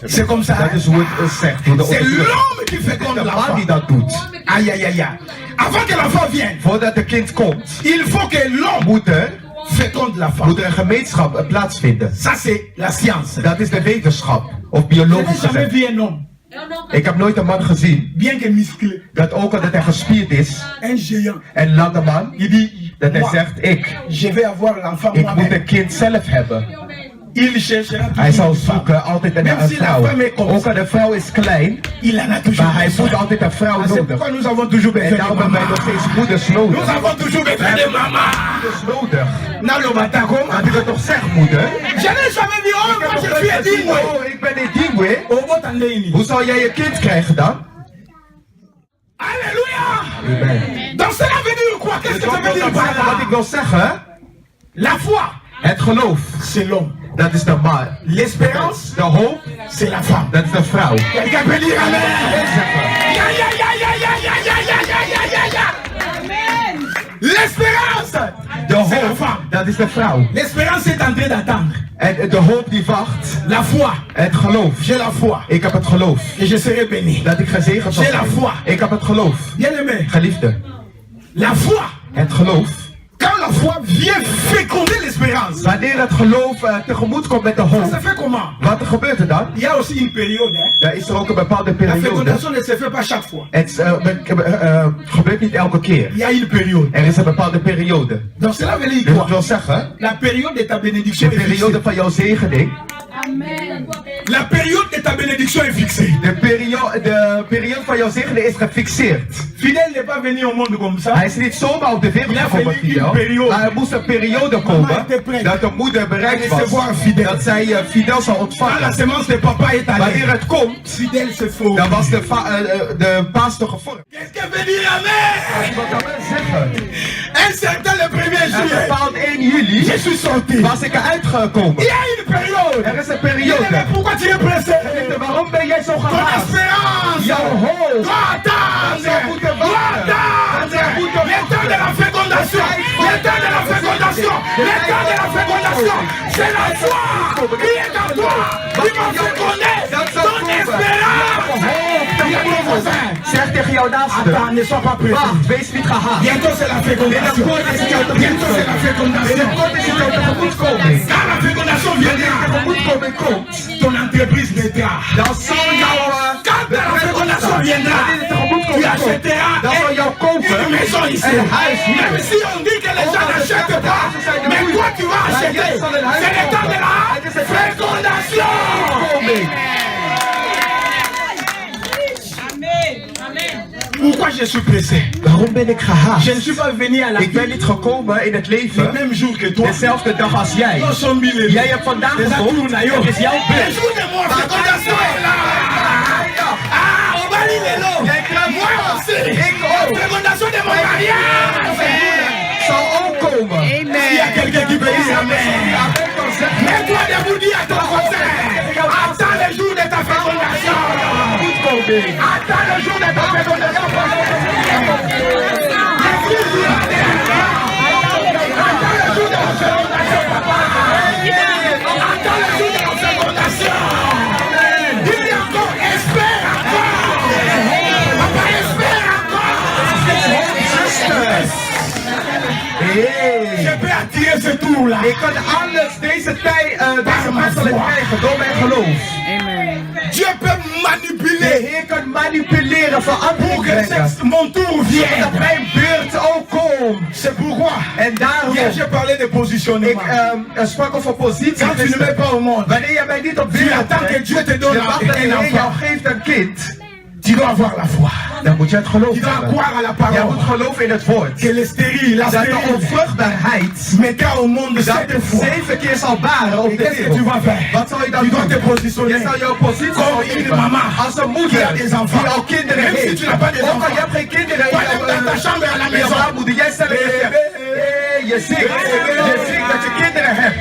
C'est comme ça. Dat is hoe het zegt. Hoe de C'est onderzoeker. l'homme qui Het is féconde de la man die femme. dat doet. Aïe, aïe, aïe, aïe. Avant que l'enfant vienne, Voordat de kind komt, il faut que l'homme moet er féconde la femme. een gemeenschap plaatsvinden. Ça, c'est la science. Dat is de wetenschap. Of Je n'ai biologisch jamais gezegd. vu un homme, Ik heb nooit een man gezien bien que musclé, dat ook al dat hij gespierd is, un géant. een lange man, Il dit, dat hij moi, zegt, je vais avoir l'enfant ik moet moi-même. een kind zelf hebben. Il cherchera Hij toujours zal une femme. zoeken altijd naar Même een si la vrouw. femme est comme Ook al de vrouw is klein, Il en a toujours maar hij besoin. moet altijd een vrouw Ah, c'est nodig. pourquoi nous avons toujours En besoin de daarom hebben wij maman. nog steeds moeders Nous nodig. avons toujours besoin de maman. Moeders nodig. Dans le Batacom, Had ik het toch zeg, moeder? je n'ai jamais vu, oh, moi je suis un digne. Oh, ik ben in Dingwe. Au mot en ligne. Hoe zal jij je kind krijgen dan? Alléluia. Amen. Donc cela veut dire quoi? Qu'est-ce que ça veut dire par Wat ik là? wil zeggen, La foi, het geloof, c'est l'homme. dat is de man. L'espérance, De hoop, c'est la femme. dat is de vrouw. Quelqu'un peut dire amen. Ya, ya, ya, ya, ya, ya, ya, ya, ya, ya, ya, ya. L'espérance, De c'est la hoop, femme. dat is de vrouw. L'espérance est en train d'attendre. En de hoop die wacht, La foi, het geloof. j'ai la foi. Ik heb het geloof. Et je serai béni. Dat ik gezegend zal J'ai la zijn. foi. Ik heb het geloof. Bien aimé, Geliefde, la foi, het geloof. quand la foi vient féconder l'espérance, Wanneer het geloof tegemoet komt met de ça hoop, se fait comment? wat gebeurt er dan? Il y a aussi une période. Hein? Dan is er ook een bepaalde La periode. fécondation ne se fait pas chaque fois. Het gebeurt niet elke keer. Il y a une période. Er is een bepaalde periode. Donc cela veut dire Dus quoi? dat wil zeggen, La période de ta bénédiction de est fixée. periode van jouw zegening, La période de ta bénédiction est fixée. de periode van jouw zegening is gefixeerd. Fidèle n'est pas venu au monde comme ça. Hij is niet zomaar op de wereld Ja, gekomen, Fidel, Fidel. een periode. Maar er moest een periode komen dat de moeder bereikt was. Dat zij Fidel zou Quand la ontvangen. semence de papa est allée, Wanneer het komt, fidèle c'est faux. dan was de pastor gevormd. Quelqu'un veut dire amen? Wat kan men zeggen? Un certain le 1er En juillet, bepaald 1 juli je suis sorti. was ik eruit gekomen. Il y a une période. Er is een Mais periode. pourquoi tu es pressé? Waarom ben jij zo Ton gehaast? espérance Jouw hoop. doit attendre. Doit attendre. Le temps de la fécondation. Le temps de la fécondation. Le temps de la fécondation. C'est la foi qui est en toi. Qui va féconder ton espérance. Il y a ton voisin. Zeg tegen jouw naaste. Attends, ne sois pas pressé. Wacht, wees niet gehaast. Bientôt c'est la fécondation. Bientôt c'est la fécondation. Binnenkort is het jouw tegemoetkoming. Quand la fécondation Wanneer viendra, de tegemoetkoming komt, ton entreprise naîtra. dan zal jouw Quand la fécondation viendra, wanneer de tu tegemoetkoming komt, achèteras dan zal jou kopen une maison ici. een huis hier. Même si on dit que les gens n'achètent pas, mais toi tu vas acheter. C'est le temps de la fécondation. Koming. Pourquoi je suis pressé? Waarom ben ik gehaast? Je ne suis pas venu à la Ik ben niet gekomen in het le leven même jour que toi. dezelfde dag als jij. Nous sommes millés. Jij hebt vandaag gezond, het is jouw Le beurt. jour de mon fécondation est là. Ah, on va lire les lots. Jij krijgt Moi aussi. Ik ook. La fécondation de mon mariage. Zal ook komen. Il y a quelqu'un qui peut dire amen. Amen kan zeggen. Mets-toi debout, dis à ton voisin. Attends le jour de ta fécondation. Tegemoetkoming. Attends le jour de ta fécondation. jour-là. Ik kan alles deze tijd krijgen door mijn geloof. Dieu peut De manipuler Heer kan manipuleren, pour verandering que brengen. mon tour vienne. Dat mijn beurt ook komt. C'est pourquoi En daarom, hier j'ai parlé de ik positionnement. sprak over positie. Quand tu ne mets pas au monde, Wanneer je mij niet op tu wereld attends que brengt, Dieu te donne je wacht dat de un Heer jou enfant. geeft een kind. Tu dois avoir la foi. Dan moet je het geloof Tu dois hebben. croire à la Jij moet parole. geloven in het woord. Que le stérile, la Dat de stérile, onvruchtbaarheid mettra au monde dat 7 het fois. 7 keer zal baren op Et de qu'est-ce que tu wereld. vas faire? Wat zal je dan Tu dois te doen? positionner Je zal jouw positie comme opnemen une maman als een qui moeder a des enfants. die al kinderen Même si heeft. tu n'as pas des Ook al enfants. je hebt geen kinderen in Toi-même dans ta chambre à la je maison. baarmoeder. Jij zelf je ziet dat je kinderen hebt.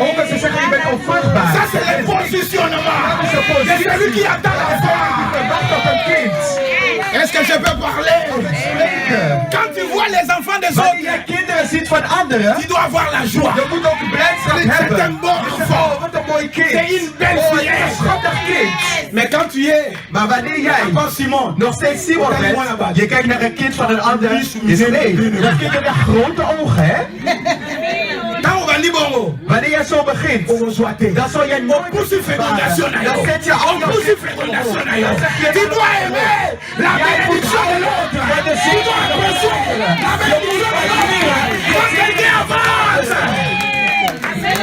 Ook als ze zeggen je bent onvruchtbaar. Ça c'est le positionnement de celui qui attend Je l'enfant. wacht op een kind. Est-ce que je peux parler? Spreken. Quand tu vois les enfants des Wanneer jij autres, kinderen ziet van anderen, tu dois avoir la joie. je moet ook blijdschap C'est hebben. un bon Je zegt, enfant. oh, wat een mooi kind. C'est une belle Oh, het is fillette. een schattig kind. Mais quand tu es Maar wanneer jij encore Simon, nog steeds Simon bent, je kijkt naar een kind van een ander, je zegt nee, dat kind heeft echt grote ogen, hè? quand on va dire bongo, Wanneer jij zo begint, on reçoit tes. dan zal jij nooit Poursuit fécondation. Dan zet je al jouw Poursuit fécondation. Tu dois aimer la bénédiction de l'autre. Tu dois apprécier la bénédiction de l'autre. Quand quelqu'un avance.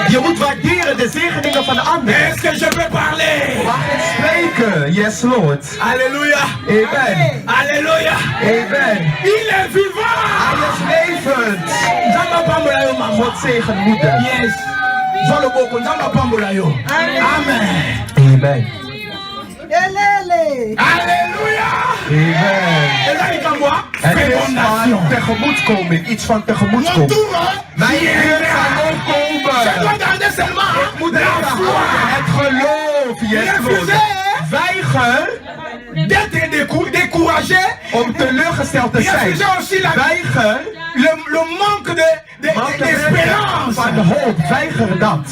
Je moet waarderen de zegeningen van de ander. Est-ce que je peux parler? Mag ik spreken? Yes, Lord. Alléluia. Amen. Alléluia. Amen. Il est vivant. Hij is levend. Nzamba pambola yo mama. God zegen moeder. Yes. Zolo boko nzamba pambola yo. Amen. Amen. Alléluia. Amen. Ezali kamwa. Het is Fécondation. van tegemoetkoming. Iets van Mon tegemoetkoming. tour, hein? Mijn beurt zal ook Je dois komen. garder seulement Moet la foi. het geloof. Yes, Lord. Weiger D'être découragé. om teleurgesteld te zijn. Refuser aussi Weiger le manque d'espérance. van de hoop. Weiger dat.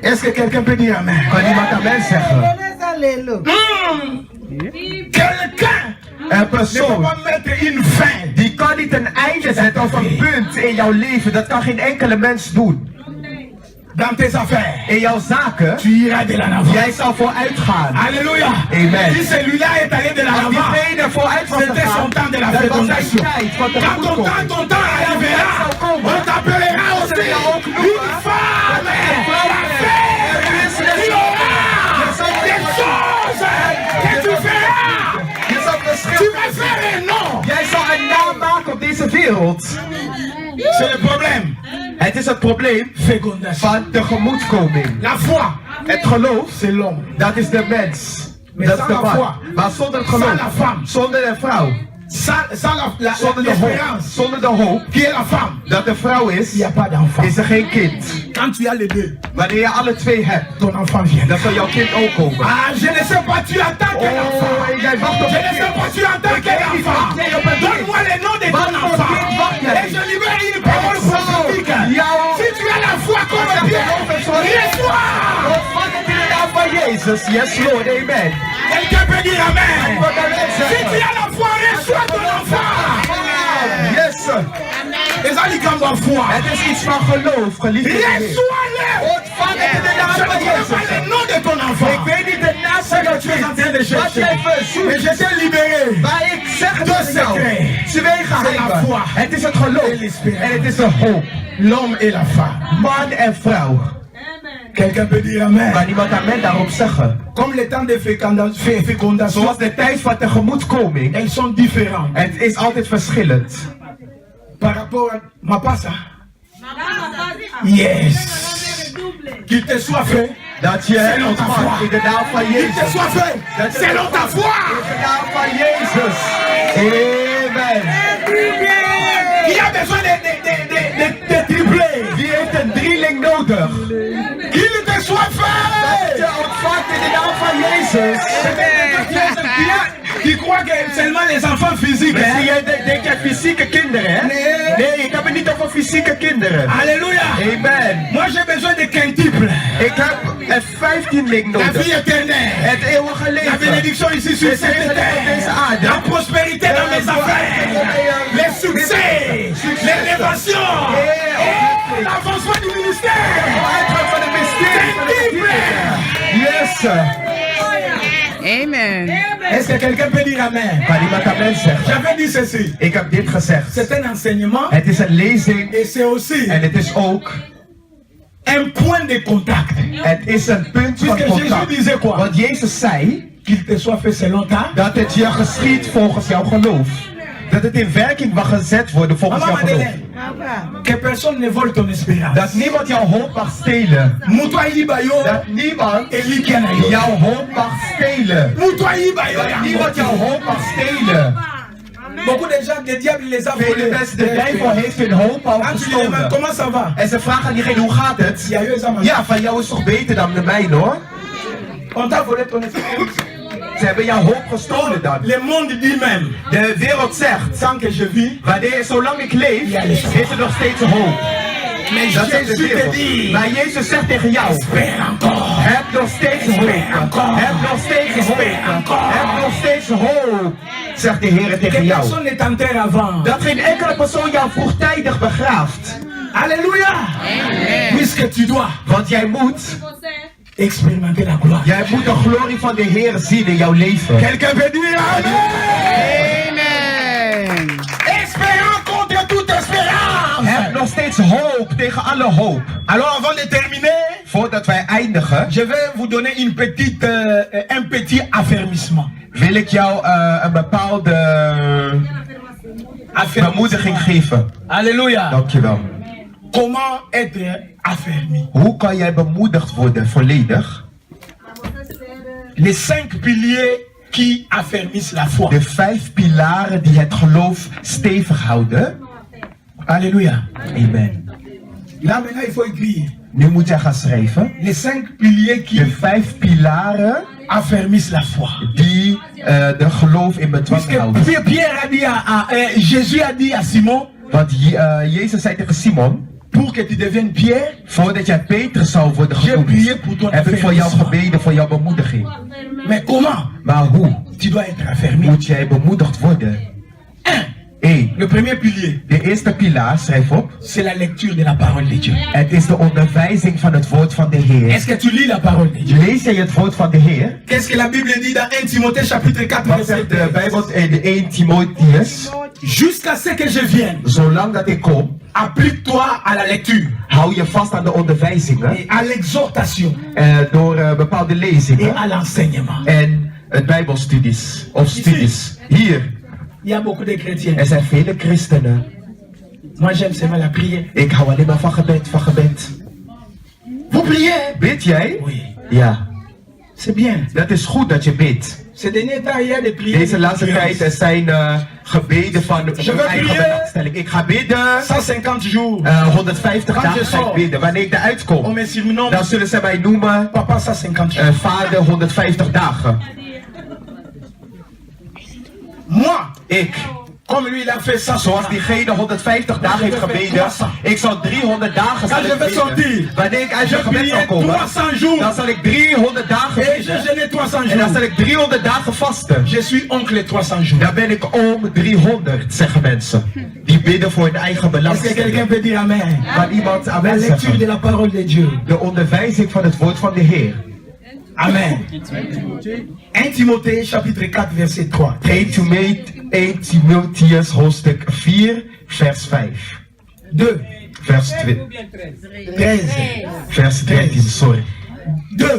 Est-ce que quelqu'un peut dire amen? Kan iemand amen zeggen? Quelqu'un Een ne peut persoon pas mettre une fin. die kan niet een einde zetten of een punt in jouw leven. Dat kan geen enkele mens doen. Dans tes affaires, In jouw zaken, tu iras de l'avant. jij zal vooruit gaan. Alléluia. Amen. Si celui-là est allé de Als l'avant, diegene vooruit was c'était son gegaan, temps de la dat was zijn fécondation. tijd van Quand tegemoetkoming. ton temps arrivera, on t'appellera aussi une femme. Tu auras des choses que tu feras. Je zal Tu verschil. vas faire un nom. Jij zal een naam maken op deze wereld. C'est le problème. Het is het probleem Fécondation. van tegemoetkoming. La foi, Het geloof, c'est l'homme. dat is de mens. Dat is de man. Maar zonder het geloof, zonder een vrouw, zonder de hoop, l'espérance, zonder de hoop qui est la femme, dat de vrouw is, il n'y a pas d'enfant. is er geen kind. Quand tu as les deux, Wanneer je alle twee hebt, ton enfant vient. dan zal jouw kind ook komen. Ah, je ne sais pas, tu attends quel enfant. Oh, en jij wacht op Je een ne sais kind. pas, tu attends quel enfant. Donne-moi le nom de ton enfant. Et je libère une parole prophétique. Si tu as la foi comme Dieu, reçois. Ontvang het in de naam van Jezus. Yes, Lord, amen. Quelqu'un peut dire amen. Wat dan mensen Si tu zeggen. as la foi, reçois ton enfant. Yes. Et ça, il comme foi. Het is iets van geloof, geliefde Heer. Reçois-le. Ontvang het in de naam Je ne van connais pas Jezus. le nom de ton enfant. Ik weet niet de naam van Que jouw tu es en train de kind. Wat chercher. jij Mais verzoekt. je t'ai libéré. Maar ik zeg het De aan jou. secret. Twee C'est la geheimen. foi. Het is het geloof. Et l'espérance. En het is de hoop. L'homme et la femme. Man en vrouw. Quelqu'un peut dire amen. Kan iemand amen daarop zeggen? Comme les temps de fécondation, Zoals de tijd van tegemoetkoming. elles sont différentes. Het is altijd verschillend. Par rapport à ma passe. Yes. Qu'il te soit fait. Dat je het ontvangt in de naam van Qu'il te Jezus. soit fait. Selon ta foi. In de naam van Jezus. Amen. Qui a besoin de tripler. Wie heeft een drieling nodig? Qu'il te soit fait. Je ontvangt in de naam van Jezus. Tu crois que seulement les enfants physiques. Zie Hein? je, denk je fysieke kinderen, hè? Nee. Nee, ik heb het niet over fysieke kinderen. Alléluia. Amen. Moi j'ai besoin de quintuples. Ik heb een 15ling La vie nodig. éternelle. Het eeuwige La leven. bénédiction ici sur De cette zegen op deze terre. aarde. La prospérité dans mes affaires. Les succès. L'élévation. l'avancement du ministère. Yes. Amen. Est-ce que quelqu'un peut dire amen? Kan iemand amen zeggen? J'avais dit ceci. Ik heb dit gezegd. C'est un enseignement Het is een lezing et c'est aussi en het is ook un point de contact. het is een punt van Puisque Jésus contact. disait quoi? Want Jezus zei Qu'il te soit fait selon ta. dat het je geschiet volgens jouw geloof. Dat het in werking mag gezet worden volgens jouw Maman geloof. Madeleine, que personne ne vole ton espérance. Dat niemand jouw hoop mag stelen. Mutwayi bayo. Dat niemand Elikiana yo. jouw hoop mag stelen. Mutwayi bayo. Dat niemand jouw hoop mag stelen. Beaucoup de gens, le diable les a Vele volés. mensen, de duivel heeft hun hoop al Quand tu les demandes, gestolen. comment ça va? En ze vragen aan diegene, hoe gaat het? Ja, joh, is dat maar. Ja, van jou is toch beter dan de mijne hoor. On t'a volé ton espérance. Ze hebben jouw hoop gestolen dan. Le monde dit même, De wereld zegt, tant que je vis, wanneer zolang ik leef, is er nog steeds hoop. mais Dat zegt de Jésus te wereld. dit, Maar Jezus zegt tegen jou, espère encore. heb nog steeds hoop. Heb nog steeds hoop. Heb nog steeds hoop. Zegt de Heer tegen Que jou. personne ne t'enterre avant. Dat geen enkele persoon jou vroegtijdig begraaft. Alléluia. Puisque tu dois Want jij moet expérimenter la gloire. Jij moet de glorie van de Heer zien in jouw leven. Quelqu'un peut dire amen. Amen. Espérant contre toute espérance. Heb nog steeds hoop tegen alle hoop. Alors avant de terminer, Voordat wij eindigen, je vais vous donner un petit affermissement. wil ik jou een bepaalde bemoediging geven. Alléluia. Dankjewel. Comment être affermi? Hoe kan jij bemoedigd worden volledig? Les 5 piliers qui affermissent la foi. De 5 pilaren die het geloof stevig houden. Alléluia. Amen. Là maintenant il faut écrire. Nu moet jij gaan schrijven. Les 5 piliers qui De 5 pilaren affermissent la foi. die de geloof in bedwang houden. Puisque Pierre a dit Jésus a dit à Simon, Want Jezus zei tegen Simon, pour que tu deviennes Pierre, voordat jij Petrus zou worden j'ai prié genoemd, pour ton heb ik voor jou affermissement. gebeden voor jouw bemoediging. Mais comment? Maar hoe Tu dois être affermi. moet jij bemoedigd worden? 1. Le premier pilier, De eerste pilaar, schrijf op. c'est la lecture de la parole de Dieu. Het is de onderwijzing van het woord van de Heer. Est-ce que tu lis la parole de Dieu? Lees jij het woord van de Heer? Qu'est-ce que la Bible dit dans 1 Timothée chapitre 4 Wat verset zegt de 13? Bijbel in de 1 Timotheus? Jusqu'à ce que je vienne, Zolang dat ik kom, applique-toi à la lecture hou je vast aan de onderwijzingen. et à l'exhortation Door bepaalde et lezingen. à l'enseignement. En het Bijbelstudies. Of studies. Hier. Il y a beaucoup de chrétiens. Er zijn vele christenen. Moi j'aime seulement la prière. Ik hou alleen maar van gebed, van gebed. Vous priez? Bid jij? Oui. Ja. C'est bien. Dat is goed dat je bidt. Ces derniers temps, il y a des prières. Deze laatste tijd er zijn gebeden van Je mijn veux eigen prier. bedachtstelling. Ik ga bidden. 150 jours. 150 Quand je dagen ga ik sors. bidden. Wanneer ik eruit On kom, me surnomme dan zullen ze mij noemen Papa 150 jours. vader 150 dagen. Moi, Ik, comme lui, il a fait ça. zoals diegene 150 dagen heeft gebeden, ik zal 300 dagen Quand je zullen vais sortir, bidden. Wanneer ik uit je mijn gebed zal priais komen, 300 jours. dan zal ik 300 dagen Et je bidden. jeûnais 300 En dan zal jours. ik 300 dagen vasten. Je suis oncle 300 jours. Dan ben ik oom 300, zeggen mensen. Die bidden voor hun eigen Est-ce que quelqu'un belangstelling. peut dire amen? Kan iemand La amen lecture de zeggen? la parole de Dieu. De onderwijzing van het woord van de Heer. Amen. 1 Timothée chapitre 4 verset 3. 1 Timotheus hoofdstuk 4, vers 5. 2. Vers 2. 13. Vers 13, sorry. 2.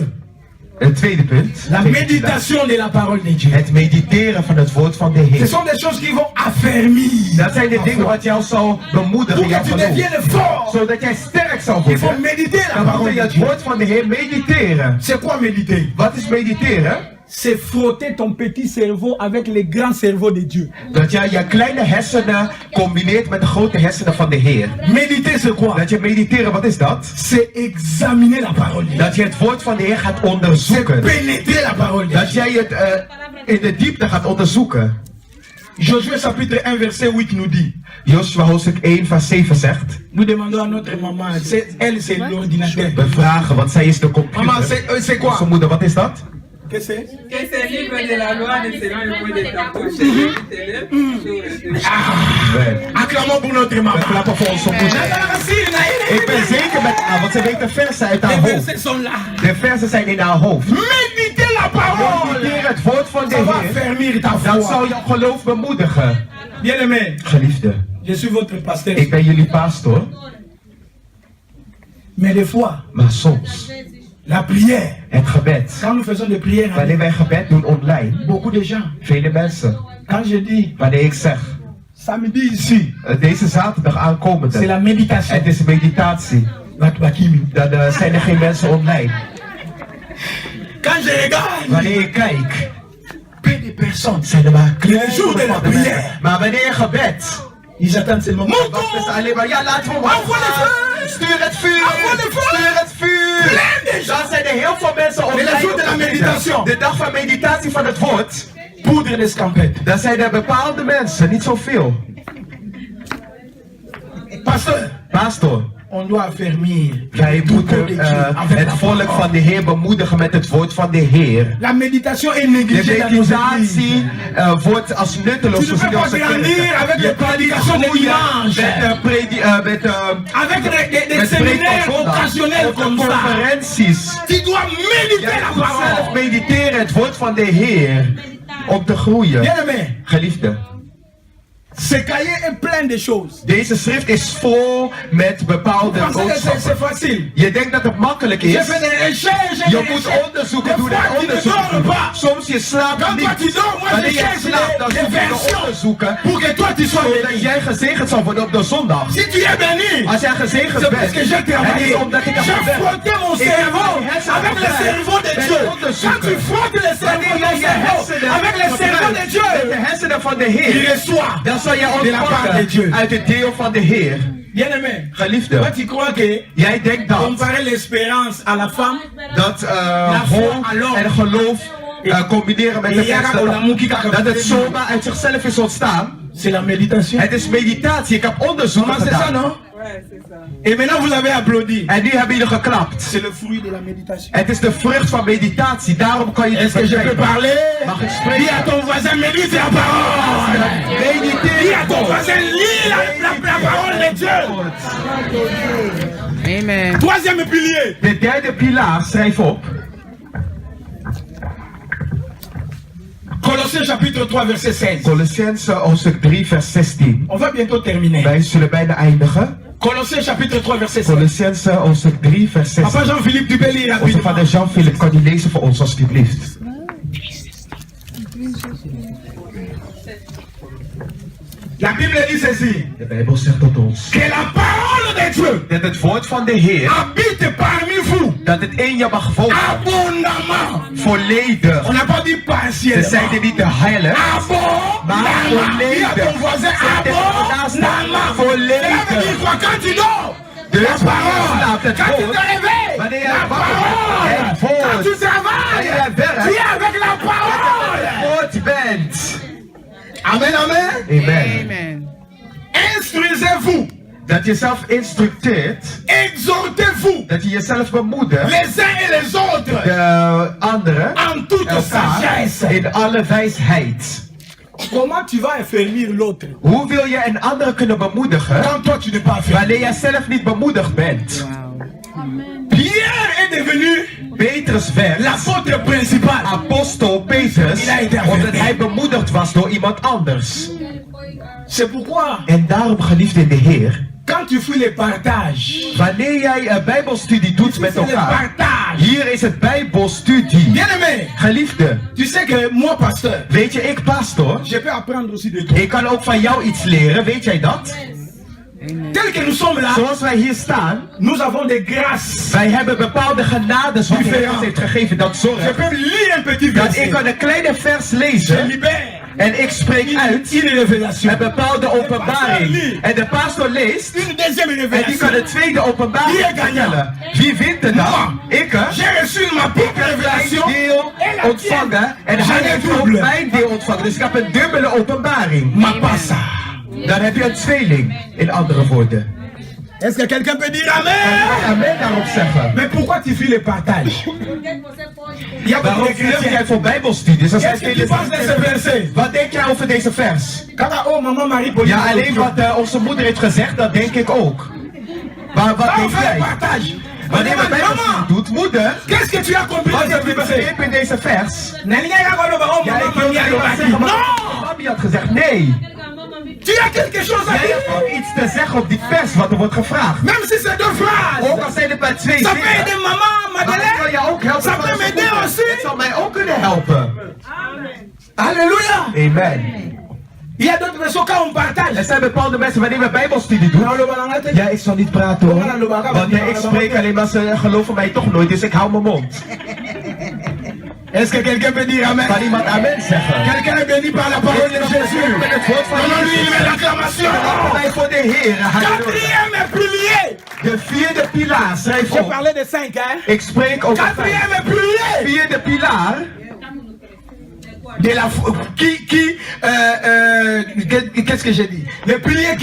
Het tweede punt. La méditation de la parole de Dieu. Het mediteren van het woord van de Ce Heer. sont des choses qui vont affermir. Dat zijn de dingen wat jou zal bemoedigen Pour in que jouw tu geloof. deviennes fort, Zodat jij sterk zal il faut worden. méditer la Dan moet parole je de het Dieu. woord van de Heer mediteren. C'est quoi méditer? Wat is mediteren? C'est frotter ton petit cerveau avec les grands cerveaux de Dieu. Dat jij je kleine hersenen combineert met de grote hersenen van de Heer. Méditer, c'est quoi? Dat je mediteren, wat is dat? C'est examiner la parole de Dieu. Dat je het woord van de Heer gaat C'est onderzoeken. pénétrer la parole de Dat Dieu. jij het in de diepte gaat onderzoeken. Josué chapitre 1 verset 8 nous dit. Joshua hoofdstuk 1 vers 7 zegt. Nous demandons à notre maman, elle c'est l'ordinateur. We vragen, want zij is de computer. Maman, c'est quoi? Onze moeder, wat is dat? Que c'est libre de la loi de selon le point de ta bouche. Écoutez-le sur le Amen. Acclamons pour notre maman. We klappen voor onze moeder. Nana Racine, Ik ben zeker met haar, want ze weet de versen uit haar Les hoofd. versets sont là. De versen zijn in haar hoofd. Méditez la parole. Mediteer het woord van de Ça va Heer. affermir ta Dat foi. zal jouw geloof bemoedigen. Bien-aimé, Geliefde, je suis votre pasteur. ik ben jullie pastor, Mais des fois, maar soms la prière, het gebed. quand nous faisons des prières, Wanneer wij gebed doen online, beaucoup de gens, vele mensen, quand je dis wanneer ik zeg, samedi ici, deze zaterdag c'est aankomende, la méditation. het is een meditatie, dan zijn er geen mensen online. Quand je regarde, Wanneer ik kijk, peu de personnes, zijn er maar Le jour de la kleine mensen. prière. Maar wanneer je gebed, ils attendent seulement. wachten ze alleen maar, ja laten we Envoie le feu! Stuur het vuur! Envoie le feu! Stuur het vuur! Plein de Dan zijn er heel veel mensen Mais online. le jour de la op méditation. De dag van meditatie van het woord. Poudre d'escampette. Dan zijn er bepaalde mensen, niet zoveel. Pasteur, Pastor, on doit affermir wij moeten het volk van de Heer bemoedigen met het woord van de Heer. La méditation est De négligée dans nos églises. meditatie wordt als nutteloos Tu ne peux gezien in pas onze grandir kerken. avec Je les kan niet prédications de groeien dimanche. Avec des met séminaires preek van occasionnels zondag, comme of ça. conferenties. Tu dois méditer Jij la moet zelf parole. mediteren het woord van de Heer om te groeien. Bien-aimé, Geliefde, ce cahier est plein de choses. deze schrift is vol met bepaalde Parce que c'est boodschappen. facile. Je denkt dat het makkelijk Je is. fais des recherches. Je moet onderzoeken doen en onderzoeken doen. Soms je slaapt Quand toi tu niet. dors, moi je Wanneer je cherche slaapt, dan des zoek je de versions onderzoeken. pour que toi tu sois Zodat béni. jij gezegend zal worden op de zondag. Si tu es béni, Als jij gezegend c'est parce bent, que j'ai en travaillé. niet omdat ik heb J'ai gewerkt. frotté mon Ik heb cerveau mijn hersenen avec le gevraagd. cerveau de Ben Dieu. onderzoeken. Quand tu frottes le cerveau Wanneer de jij je cerveau hersenen avec le cerveau de met Dieu, de hersenen van de il Heer, reçoit. dan zal je de la part de Dieu. ontvangen uit het deel van de Heer. Bien-aimé, Geliefde, toi tu crois que jij denkt dat comparer l'espérance à la femme, hoop en geloof combineren met de vers, dat het zomaar uit zichzelf is ontstaan. c'est la méditation. Het is meditatie, ik heb onderzoeken Comment c'est ça, gedaan. non? Ouais, c'est ça. Et maintenant vous avez applaudi. En nu hebben jullie geklapt. C'est le fruit de la méditation. Het is de vrucht van meditatie, daarom kan je dit Est-ce que je peux begrijpen. parler? Mag ik Dis spreken? à ton voisin, médite la parole. Dis à ton voisin, lis la parole de Dieu. Amen. Troisième pilier. De derde pilaar, schrijf op. Colossiens chapitre 3 verset 16. Colossense hoofdstuk 3 vers 16. On va bientôt terminer. Wij zullen bijna eindigen. Colossiens chapitre 3 verset 16. Colossense hoofdstuk 3 vers 16. Papa Jean-Philippe, tu peux lire Onze rapidement. vader Jean-Philippe, kan u lezen voor ons alsjeblieft? La Bible dit ceci. De Bijbel zegt tot ons Que la parole de Dieu dat het woord van de Heer, habite parmi vous dat het in je mag wonen, abondamment. volledig. On n'a pas dit Ze partiellement. zeiden niet te heilen, Abondamment. maar Dis à volledig. ton voisin, Zeg tegen de naast, abondamment. volledig. Cela veut dire quoi? Quand tu dors, Dus la wanneer je parole. slaapt, het Quand tu woord. te réveilles, Wanneer je la wakker wordt, parole. het woord. Quand tu travailles, Wanneer je werkt, tu es avec la parole. woord bent. Amen, amen. Amen. Amen. Instruisez-vous, Dat je zelf instructeert, exhortez-vous dat je jezelf bemoedigt, les uns et les autres de anderen, en toute elkaar, sagesse. in alle wijsheid. Comment tu vas affermir l'autre Hoe wil je een ander kunnen bemoedigen quand toi tu n'es pas affermi? wanneer jij zelf niet bemoedigd bent? Pierre est devenu Petrus werd l'apôtre principal. apostel Petrus omdat hij bemoedigd was door iemand anders. C'est pourquoi, En daarom, geliefd in de Heer, quand tu fais le partage, wanneer jij een bijbelstudie doet met c'est le elkaar, partage. hier is het bijbelstudie. Bien-aimé, Geliefde, tu sais que moi, pasteur, weet je, ik pastor, je peux apprendre aussi de toi. ik kan ook van jou iets leren, weet jij dat? Tel que nous sommes là, Zoals wij hier staan, nous avons des grâces. wij hebben bepaalde genades wat Hij ons heeft gegeven, dat Je zorgt peux lire un petit dat ik verset. kan een kleine vers Je lezen libère en ik spreek uit une révélation. een bepaalde openbaring. En de pastor leest Une deuxième en die kan révélation. de tweede openbaring vertellen. Wie wint er dan? Ik, hè? J'ai reçu ma propre Mijn révélation. deel ontvangen en hij heeft ook mijn deel ontvangen. Dus ik heb een dubbele openbaring. Ma passa. Dan heb je een tweeling, in andere woorden. Est-ce que quelqu'un peut dire Amen? Amen daarop zeggen. Mais pourquoi tu fais le partage? Il y a Waarom beaucoup de vlucht jij chrétiens. voor bijbelstudies? Als Qu'est-ce que tu penses de ce verset? Wat denk jij over deze vers? Kaka, oh maman Marie Pauline. Ja, alleen wat onze moeder heeft gezegd, dat denk ik ook. Maar wat denk Enfin, jij? partage. Wanneer de Bijbelstudie doet, moeder, Qu'est-ce que tu as compris wat dans heb je cette verset? begrepen in deze vers? Jij Jij wilde zeggen, maar Mami had gezegd nee. Tu as quelque chose à Jij dire. hebt ook iets te zeggen op die vers wat er wordt gevraagd. Même si c'est deux phrases. Ook al zijn het maar twee Ça peut zinnen. aider maman, Maar ik kan Madeleine. jou ook helpen. Ça peut m'aider aussi. Het zal mij ook kunnen helpen. Alléluia. Amen. Il y a d'autres versions quand on partage. Er zijn bepaalde mensen wanneer we Bijbelstudie doen. Ja, ik zal niet praten hoor. Want ik spreek alleen maar ze geloven mij toch nooit, dus ik hou mijn mond. Est-ce que quelqu'un peut dire Amen? Kan iemand amen zeggen? Quelqu'un est béni par la parole de Jésus. Met het woord van Donnons-lui Jezus. une acclamation. Wij voor de Heer. Halleluja. Quatrième pilier. De vierde pilaar, schrijf J'ai op. parlé de 5, hein? Ik spreek over vijf. Quatrième pilier Vierde pilaar. de la qu'est-ce que j'ai dit? Le pilier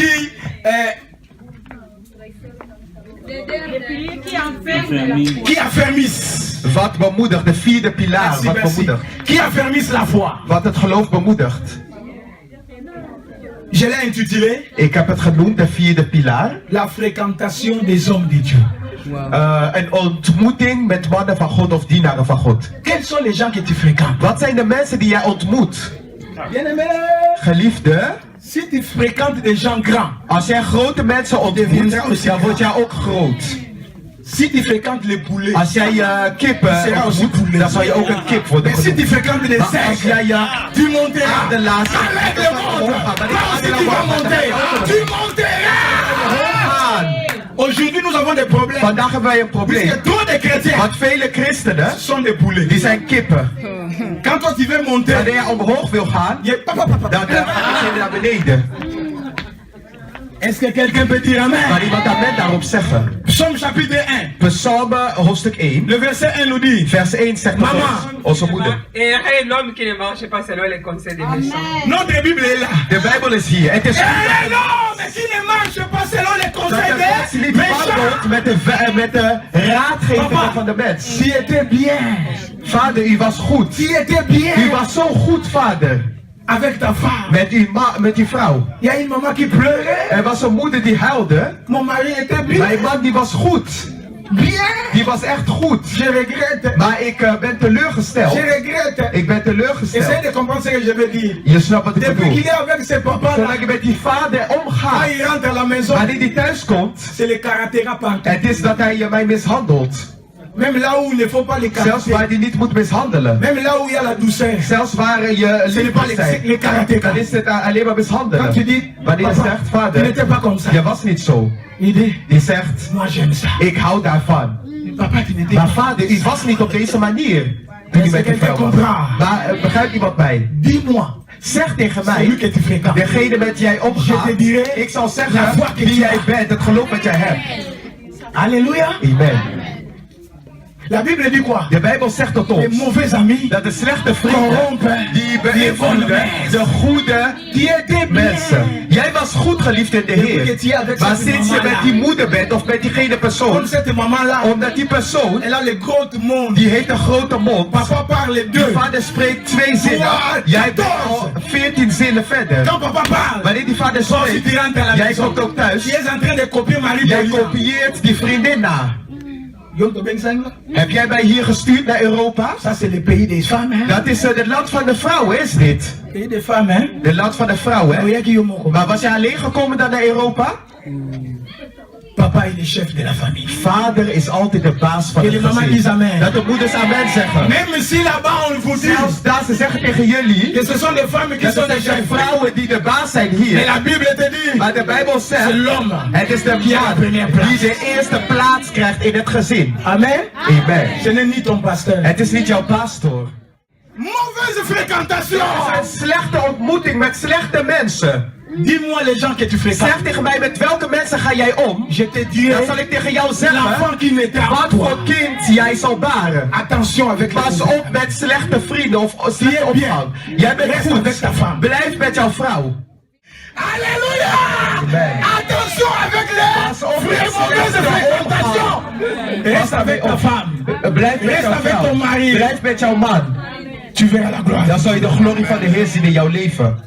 qui affermisse. Wat bemoedigt, de vierde pilaar. Merci, Wat merci. bemoedigt. Qui affermisse la foi. Wat het geloof bemoedigt. Je l'ai intitulé Ik heb het genoemd, de vierde pilaar. La fréquentation des hommes de Dieu. Een ontmoeting met mannen van God of dienaren van God. Quels sont les gens que tu fréquentes? Wat zijn de mensen die jij ontmoet? Bien-aimé, Geliefde, si tu fréquentes des gens grands, als jij grote mensen ontmoet, dan word jij ook groot. si tu fréquentes les poulets, Als jij kippen ontmoet, dan zal je ook een kip worden mais si tu genoemd. fréquentes des Maar als singes, jij tu monteras. de laatste Avec le monde, là aussi tu vas monter. Tu monteras. Aujourd'hui, nous avons des problèmes. Vandaag hebben wij een Puisque probleem. trop de chrétiens Want vele christenen, sont des poulets. die zijn kippen. Quand toi tu veux monter, Wanneer jij omhoog wil gaan, il y a- dan ga je naar beneden. Est-ce que quelqu'un peut dire Amen? Kan iemand amen daarop zeggen? Psaume chapitre 1, Psalmen hoofdstuk 1, le verset 1 nous dit vers 1 zegt ons, onze moeder. Et l'homme qui ne marche pas selon les conseils des méchants. Notre Bible est là. De Bijbel is hier. Het is Et l'homme qui ne marche pas selon les dat conseils de mens des niet méchants. wandelt met de raadgevingen van de mens. Tu étais bien. Vader, u was goed. Tu étais U bien was zo goed, vader. avec ta femme. Met uw vrouw. Il y a une maman qui pleurait. Er was een moeder die huilde. Mon mari était bien. Mijn man die was goed. Bien. Die was echt goed. Je regrette. Maar ik ben teleurgesteld. Je regrette. Ik ben Essayez teleurgesteld. de comprendre ce que je veux dire. Je snapt wat ik Depuis bedoel. qu'il est avec ses papas, là, Zolang je met die vader quand omgaat, il rentre à la maison, wanneer die thuis komt, c'est le caractère partout. het is dat hij mij mishandelt. Même là où il ne faut pas les Zelfs caractères. waar hij niet moet mishandelen. Même là où il y a la douceur. Zelfs waar je Ce n'est lief pas moet zijn. les caractères. Dan is het alleen maar mishandelen. Quand tu dis, Wanneer je papa, zegt, tu vader, n'étais pas comme ça. je was niet zo. Il dit, Die zegt, moi j'aime ça. ik hou daarvan. Papa, tu n'étais Maar pas. vader, u was niet op deze manier. Toen u met die vrouw was. Maar begrijpt iemand mij? Dis-moi, Zeg tegen celui mij, que tu fréquentes. degene met wie jij omgaat, Je te dirai, ik zal la zeggen foi que wie tu jij as. bent, het geloof dat jij hebt. Alléluia. Amen. La Bible dit quoi? De Bijbel zegt tot Les ons mauvais amis dat de slechte vrienden corrompent die beïnvloeden de goede qui étaient mensen. bien. Jij was goed geliefd in de Heer. Maar sinds je met die moeder bent of met diegene persoon, Comme cette maman-là, omdat die persoon, elle a le gros monde. die heeft een grote mond. Papa parle Je deux. vader spreekt 2 zinnen. Wow, Jij bent al 14 zinnen verder. Quand papa parle, Wanneer die vader toi aussi spreekt, tu rentres à la jij maison. komt ook Tu thuis. es en train de copier Marie Jij Bolina. kopieert die vriendin na. Yom Tobin Sangla. Heb jij mij hier gestuurd naar Europa? Ça c'est le pays des femmes, hein? Dat is het land van de vrouwen, is dit? Pays des femmes, hein? Het land van de vrouwen, Oye, hè? qui yomoko. Maar was jij alleen gekomen dan naar Europa? Papa est le chef de la famille. Vader is altijd de baas van Que het les mamans gezin. disent amen. Dat de moeders amen zeggen. Même si là-bas on vous dit Zelfs daar ze zeggen tegen jullie, que ce sont des femmes qui dat sont het des zijn chefs. vrouwen die de baas zijn Mais hier. la Bible te dit, Maar de Bijbel c'est zegt, l'homme. het is de qui a la première man place. die de eerste plaats krijgt in het gezin. Amen. Amen. Ce n'est ni ton pasteur. Het is niet jouw pastor. Mauvaise fréquentation. Het is een slechte ontmoeting met slechte mensen. Dis-moi les gens que tu fréquentes. Zeg tegen mij, met welke mensen ga jij om? Je te Dan dirai zal ik tegen jou l'enfant zeggen, qui n'était à wat toi. voor kind jij zal baren. Attention avec les Pas op met slechte vrienden of slechte Bien. omgang. Jij bent Reste avec ta goed. femme. Blijf met jouw vrouw. Alléluia. Amen. Attention avec les Pas op met mauvaise slechte fréquentation. omgang. Reste avec ta femme. Blijf met Reste jouw avec vrouw. ton mari. Blijf met jouw man. Tu verras la gloire. Dan zal je de glorie van de Heer zien in jouw leven.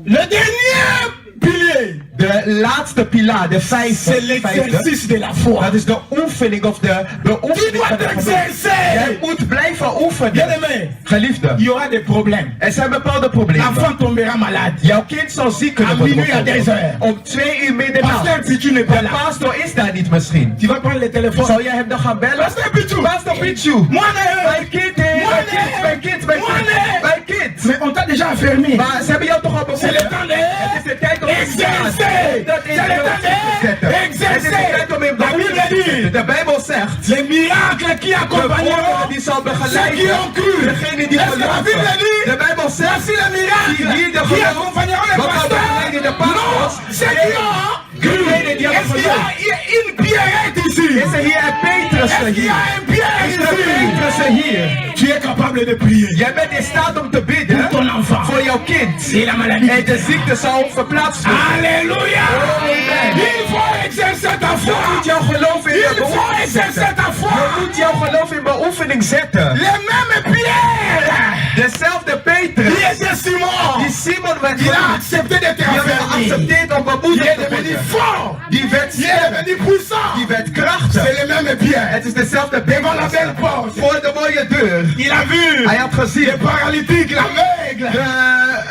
Le dernier pilier De laatste pilaar, de vijfde. C'est l'exercice de la foi. Dat is de oefening of de Tu oefening van dois het geloof. Jij t'exercer. moet blijven oefenen. Bien-aimé, Geliefde, il y aura des problèmes. er zijn bepaalde problemen. L'enfant tombera malade. Jouw kind zal ziek kunnen À worden. minuit, à bijvoorbeeld. 10 heures. Om 2 uur middernacht. Pasteur Pichu n'est pas De là. pastor is daar niet misschien. Tu vas prendre le téléphone. Zou jij hem dan gaan bellen? Pasteur Pichu. Pastor Pichu. Moi, Mijn kind, mijn kind, mijn kind, mijn kind, mijn kind. mais on t'a déjà enfermé. Maar ze hebben jou toch al C'est le bevonden? temps de Het is de tijd om te exercer. staan. Dat is C'est le de temps tijd om te zetten. de Het is de exercer. tijd om in La Bible dit, De Bijbel zegt. les miracles qui De accompagneront wonderen die zal ceux qui begeleiden. ont cru. Degene die Est-ce que la Bible geloven. dit, De Bijbel zegt. voici les miracles Hier de qui geloof. accompagneront les Wat zal begeleiden de pasteurs? Non, pastors? ceux qui ont cru. Degene die hebben Est-ce qu'il y geloofd. a une pierrette ici? Is er hier een Petrus Est-ce qu'il y hier? a un pierre Is er een ici? Petrus hier? Tu es capable de prier. Jij bent in staat om te bidden Pour ton enfant. voor jouw kind. Et la maladie. En de ziekte zal verplaatst worden. Alléluia. Amen. Il faut exercer ta Je moet foi. jouw geloof in Il je faut beoefening exercer zetten. ta foi. Je moet jouw geloof in beoefening zetten. Les mêmes pierres. Dezelfde Petrus Qui était Simon. die Simon werd Il a genoemd, accepté d'être die had enfermé. geaccepteerd om Il bemoedigd est te devenu worden. fort. Die werd Il est sterk. devenu puissant. Die werd krachtig. C'est les mêmes pierres. Het is dezelfde Devant la Petrus. belle porte. Voor de mooie deur. Il a vu Hij had gezien. les paralytiques, l'aveugle.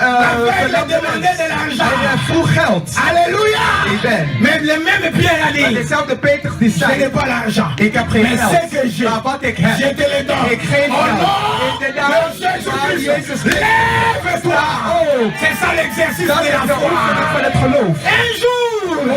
L'aveugle demandait de l'argent. Hij vroeg geld. Alléluia. Amen. Mais les mêmes pierres a Maar dit, dezelfde Petrus die je n'ai zei, pas l'argent. ik heb geen Mais geld. ce que j'ai, Maar wat ik heb, je te le donne. ik geef Au jou. nom In de de naam van Jésus-Christ, Jezus Christus. lève-toi. Oh. C'est ça l'exercice Dat de is la de oefening van foi. het geloof. Un jour,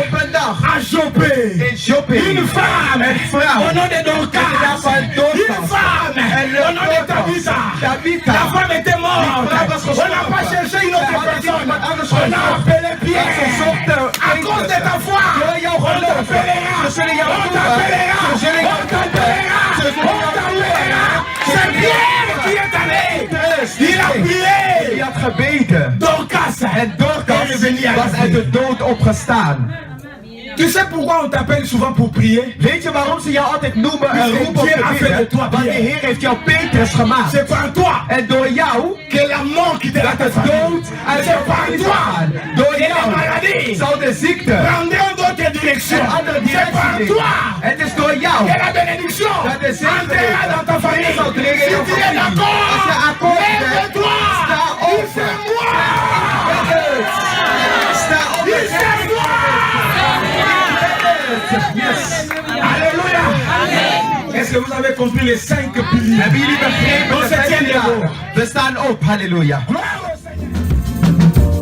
Op een dag à Joppé, in Joppe, une femme, een vrouw, au nom de Dorcas, in de naam van une Dorcas, femme, en au nom de Tabitha. Tabitha. La femme était morte. Die vrouw was On n'a gestorven. pas cherché une autre Zij hadden personne. iemand anders On a gezocht. appelé Ze Pierre. zochten À cause de ta foi, Door jouw on geloof. t'appellera. Ze zullen jou On roepen. t'appellera. Ze zullen jou On t'appellera. Ze zullen On jou t'appellera. roepen. C'est Pierre qui est allé. Petrus, Il a die prié. had gebeden. Dorcas. En Dorcas was uit de dood opgestaan. Tu sais pourquoi on t'appelle souvent pour prier? Weet je waarom ze jou altijd noemen en Parce que roepen om Dieu te a fait de bidden? toi Want de Pierre. Heer heeft jou Petrus gemaakt. C'est par toi En door jou que la mort quittera dat ta de famille. dood uit C'est jouw par familie toi zal gaan. Door que les jou maladies zal de ziekte prendront d'autres directions. een andere C'est par directie toi nemen. Het is door jou que la bénédiction dat de zegen entrera dans ta famille. zal dringen in Si jouw tu es familie. d'accord, Als je akkoord bent, lève-toi. sta op. Dis c'est moi. Sta op. Dis c'est moi. Yes. Alléluia. Est-ce que vous avez compris les 5 piliers? Hebben jullie begrepen? Dans De ce 5 tiende pilaren? niveau. We staan op. Halleluja. Gloire au Seigneur.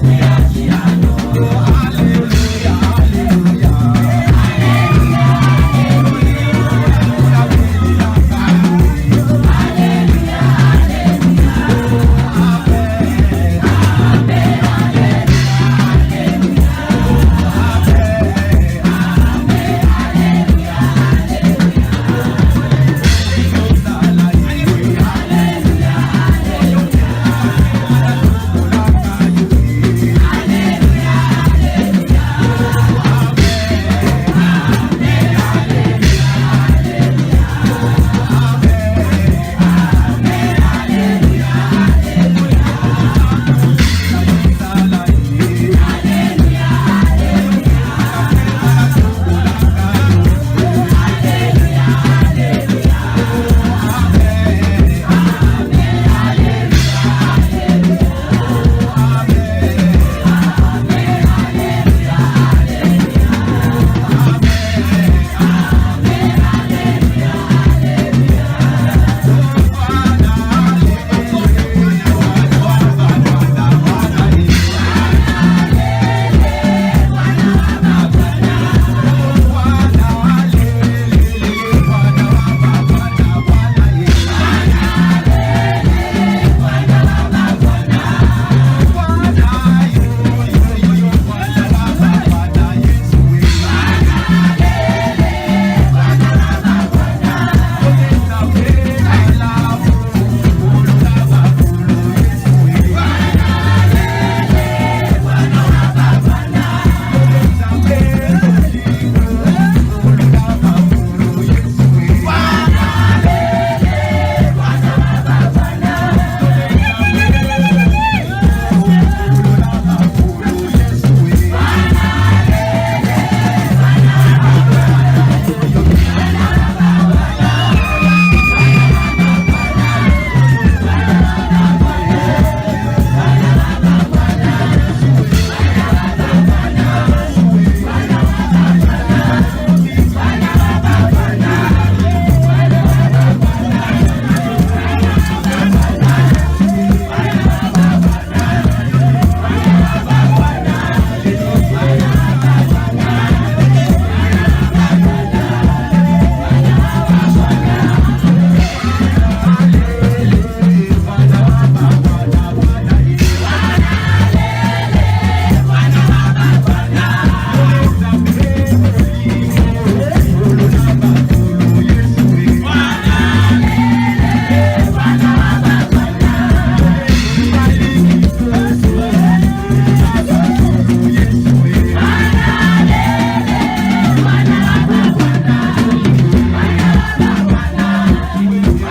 Yeah.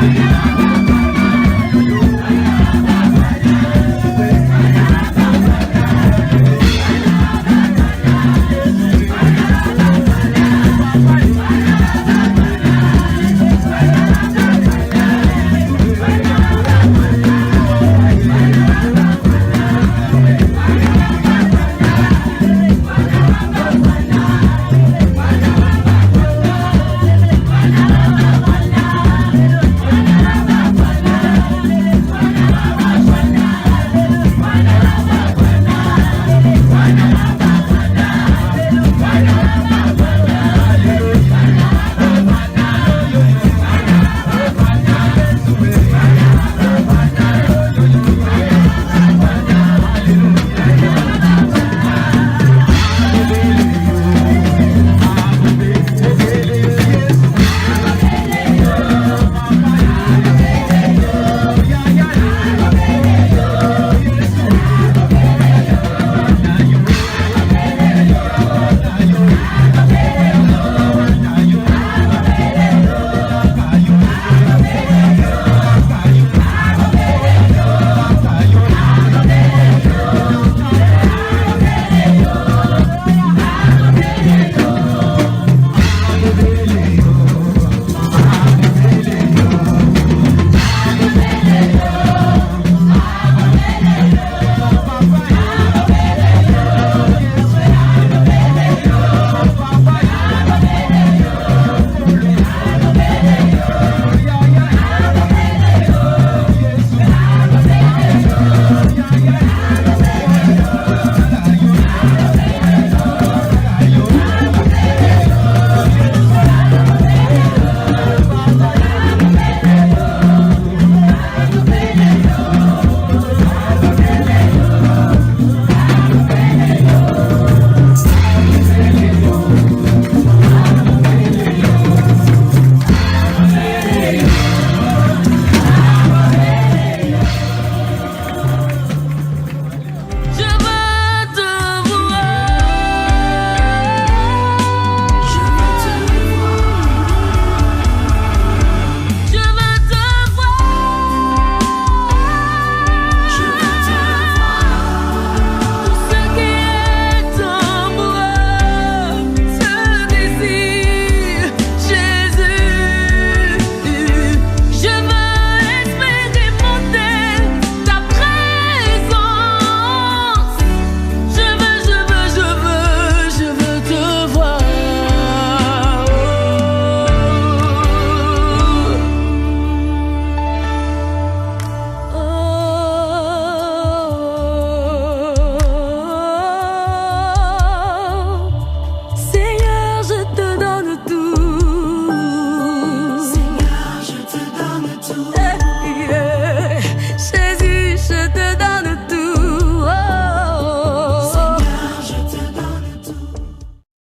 Amen.